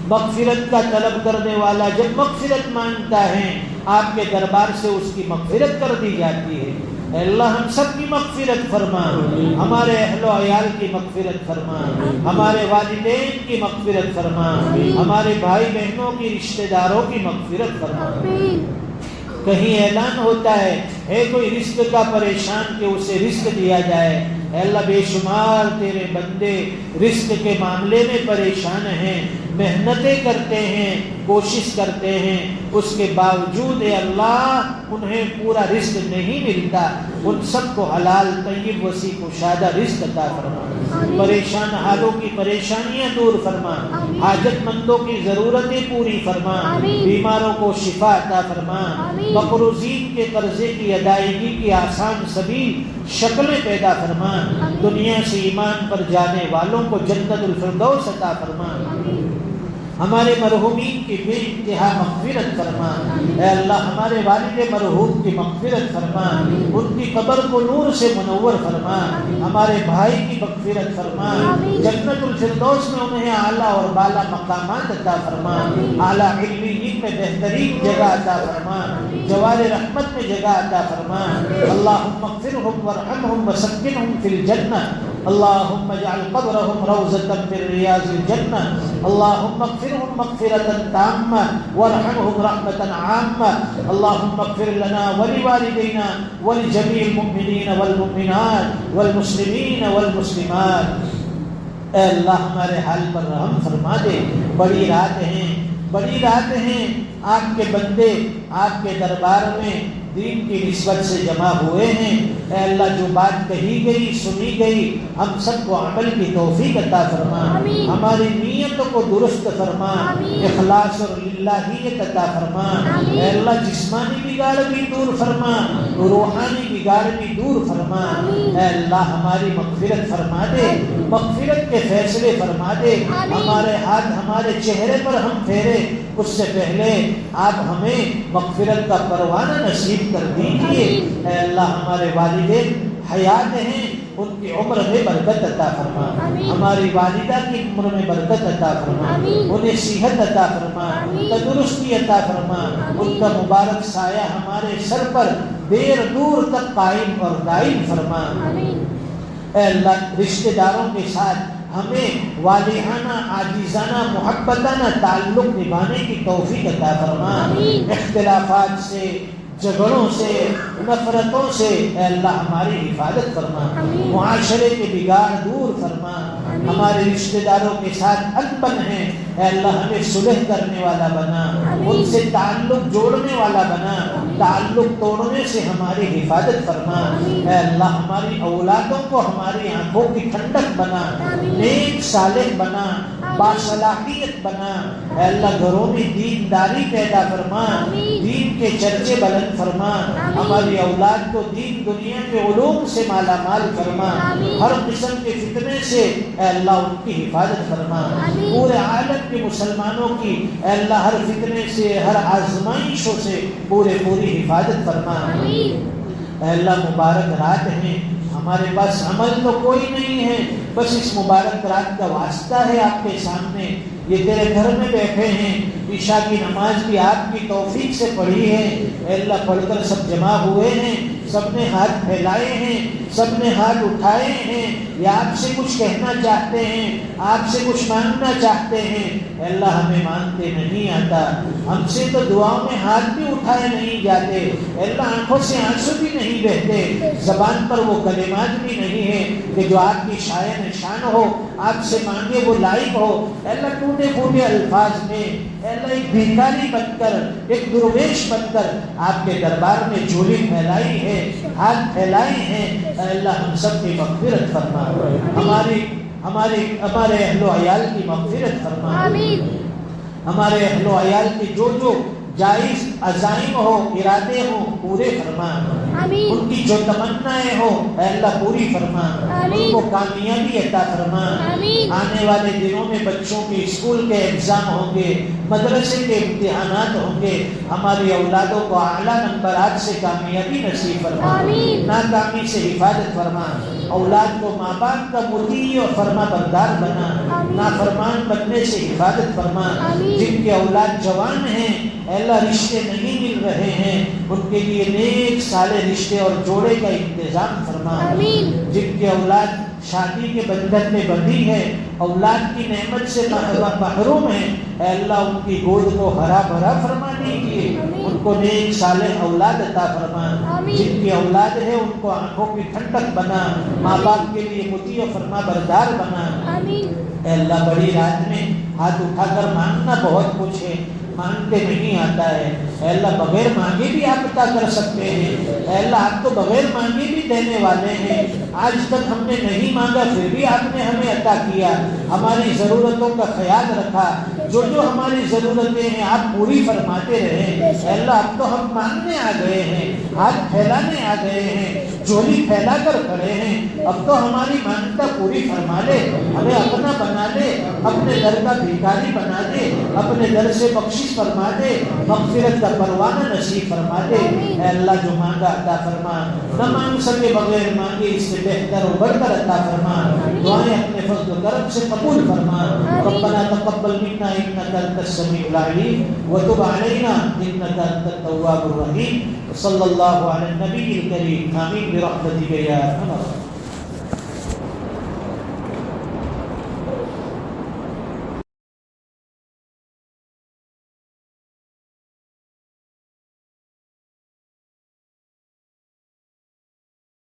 مغفرت کا طلب کرنے والا جب مغفرت مانگتا ہے آپ کے دربار سے اس کی مغفرت کر دی جاتی ہے اے اللہ ہم سب کی مغفرت فرما ہمارے اہل و عیال کی مغفرت فرما ہمارے والدین کی مغفرت فرما ہمارے بھائی بہنوں کی رشتہ داروں کی مغفرت فرما کہیں اعلان ہوتا ہے کوئی رزق کا پریشان کہ اسے رزق دیا جائے اے اللہ بے شمار تیرے بندے رزق کے معاملے میں پریشان ہیں محنتیں کرتے ہیں کوشش کرتے ہیں اس کے باوجود اے اللہ انہیں پورا رزق نہیں ملتا ان سب کو حلال طیب وسیع کشادہ رزق عطا فرما پریشان حالوں کی پریشانیاں دور فرما حاجت مندوں کی ضرورتیں پوری فرما بیماروں کو شفا عطا فرما مقروضین کے قرضے کی ادائیگی کی آسان سبیل شکلیں پیدا فرما دنیا سے ایمان پر جانے والوں کو جنت الفردوس عطا فرما ہمارے مرحومین کی بے انتہا مغفرت فرما اے اللہ ہمارے والد مرحوم کی مغفرت فرما ان کی قبر کو نور سے منور فرما ہمارے بھائی کی مغفرت فرما جنت الفردوس میں انہیں اعلیٰ اور بالا مقامات عطا فرما اعلیٰ علیین میں بہترین جگہ عطا فرما جوار رحمت میں جگہ عطا فرما اللہم اغفرہم وارحمہم وسکنہم فی الجنہ اللہم اجعل قبرہم روضۃ من ریاض الجنہ اللہم اغفرهم مغفرة تامة وارحمهم رحمة عامة اللهم اغفر لنا ولوالدينا ولجميع المؤمنين والمؤمنات والمسلمين والمسلمات اے اللہ ہمارے حال پر رحم فرما دے بڑی رات ہیں آپ کے بندے آپ کے دربار میں دین کی نسبت سے جمع ہوئے ہیں اے اللہ جو بات کہی گئی سنی گئی ہم سب کو عمل کی توفیق عطا فرما ہماری نیتوں کو درست فرما اخلاص اور للہیت عطا فرما اے اللہ جسمانی بگاڑ بھی دور فرما روحانی بگاڑ بھی دور فرما اے اللہ ہماری مغفرت فرما دے مغفرت کے فیصلے فرما دے ہمارے ہاتھ ہمارے چہرے پر ہم پھیرے اس سے پہلے آپ ہمیں مغفرت کا پروانہ نصیب کر دیجیے اے اللہ ہمارے والدین حیات ہیں ان کی عمر میں برکت عطا فرما ہماری والدہ کی عمر میں برکت عطا فرما انہیں صحت عطا فرما تندرستی عطا فرما ان کا مبارک سایہ ہمارے سر پر دیر دور تک قائم اور دائم فرما اے اللہ رشتہ داروں کے ساتھ ہمیں والہانہ عاجزانہ محبتانہ تعلق نبھانے کی توفیق عطا فرما اختلافات سے جھگڑوں سے نفرتوں سے اے اللہ ہماری حفاظت فرما معاشرے کے بگاڑ دور فرما ہمارے رشتہ داروں کے ساتھ انبن ہیں اے اللہ ہمیں صلح کرنے والا بنا ان سے تعلق جوڑنے والا بنا تعلق توڑنے سے ہماری حفاظت فرما اے اللہ ہماری اولادوں کو ہماری آنکھوں کی ٹھنڈک بنا نیک صالح بنا باصلاحیت بنا. اے اللہ گھروں میں دینداری پیدا فرما, دین کے چرچے بلند فرما. ہماری اولاد کو دین دنیا کے علوم سے مالا مال فرما. ہر قسم کے فتنے سے اے اللہ ان کی حفاظت فرما. پورے عالم کے مسلمانوں کی اے اللہ ہر فتنے سے, ہر آزمائشوں سے پوری حفاظت فرما. اے اللہ مبارک رات ہیں, ہمارے پاس عمل تو کوئی نہیں ہے, بس اس مبارک رات کا واسطہ ہے آپ کے سامنے. یہ تیرے گھر میں بیٹھے ہیں, عشاء کی نماز بھی آپ کی توفیق سے پڑھی ہے. اے اللہ پڑھ کر سب جمع ہوئے ہیں, سب نے ہاتھ پھیلائے ہیں, سب نے ہاتھ اٹھائے ہیں, یا آپ سے کچھ کہنا چاہتے ہیں, آپ سے کچھ مانگنا چاہتے ہیں. اے اللہ ہمیں مانگتے نہیں آتا, ہم سے تو دعاؤں میں ہاتھ بھی اٹھائے نہیں جاتے. اے اللہ آنکھوں سے آنسو بھی نہیں بہتے, زبان پر وہ کلمات بھی نہیں ہیں کہ جو آپ کی شاعر شان ہو, آپ سے مانگے وہ لائق ہو. اے اللہ ٹوٹے پھوٹے الفاظ میں اے اللہ ایک بھکاری بن کر, ایک درویش بن کر آپ کے دربار میں جھولی پھیلائی ہے, ہاتھ پھیلائے ہیں. اے اللہ ہم سب کی مغفرت فرما, ہمارے اہل و عیال کی مغفرت فرما. ہمارے اہل و عیال کی جو جائز عزائم ہو, ارادے ہو, پورے فرما. ان کی جو تمنائیں ہو اے اللہ پوری فرما. ان کو کامیابی عطا فرما. آنے والے دنوں میں بچوں کے اسکول کے ایگزام ہوں گے, مدرسے کے امتحانات ہوں گے, ہماری اولادوں کو اعلیٰ نمبرات سے کامیابی نصیب فرما, ناکامی سے حفاظت فرما. اولاد کو ماں باپ کا مطیع اور فرما بردار بنا, نافرمان بننے سے حفاظت فرما. جن کے اولاد جوان ہیں اے اللہ رشتے نہیں مل رہے ہیں, ان کے لیے نیک صالح رشتے اور جوڑے کا انتظام فرما. جن کے اولاد شادی کے بندھن میں بندھی ہے, اولاد کی نعمت سے محروم ہے, اے اللہ ان کی گود کو ہرا بھرا فرما دیجیے, ان کو نیک صالح اولاد عطا فرما. جن کی اولاد ہے ان کو آنکھوں کی ٹھنڈک بنا, ماں باپ کے لیے مطیع و فرما بردار بنا. اے اللہ بڑی رات میں ہاتھ اٹھا کر مانگنا بہت کچھ ہے, مانگتے نہیں آتا ہے. اے اللہ بغیر مانگے بھی آپ عطا کر سکتے ہیں. اے اللہ آپ تو بغیر مانگے بھی دینے والے ہیں. آج تک ہم نے نہیں مانگا پھر بھی آپ نے ہمیں عطا کیا, ہماری ضرورتوں کا خیال رکھا. جو ہماری ضرورتیں ہیں آپ پوری فرماتے رہے. اے اللہ اب تو ہم مانگنے آ گئے ہیں, ہاتھ پھیلانے آ گئے ہیں, جھولی پھیلا کر کھڑے ہیں. اب تو ہماری مانگتا پوری فرما لے, ہمیں اپنا بنا لے, اپنے در کا بھکاری بنا دے, اپنے در سے بخشش فرما دے, مغفرت کا پروانہ نصیب فرما دے. اے اللہ جو مانگا عطا فرما, نہ مانگ سکے بغیر مانگے اس سے بہتر و بڑھ کر عطا فرما. دعائیں اپنے فضل و کرم سے قبول فرما. ربنا تقبل منا انك انت السميع العليم وتب علينا انك انت التواب الرحيم. صلی اللہ علی النبی الکریم. آمین برحمتک یا ارحم الراحمین.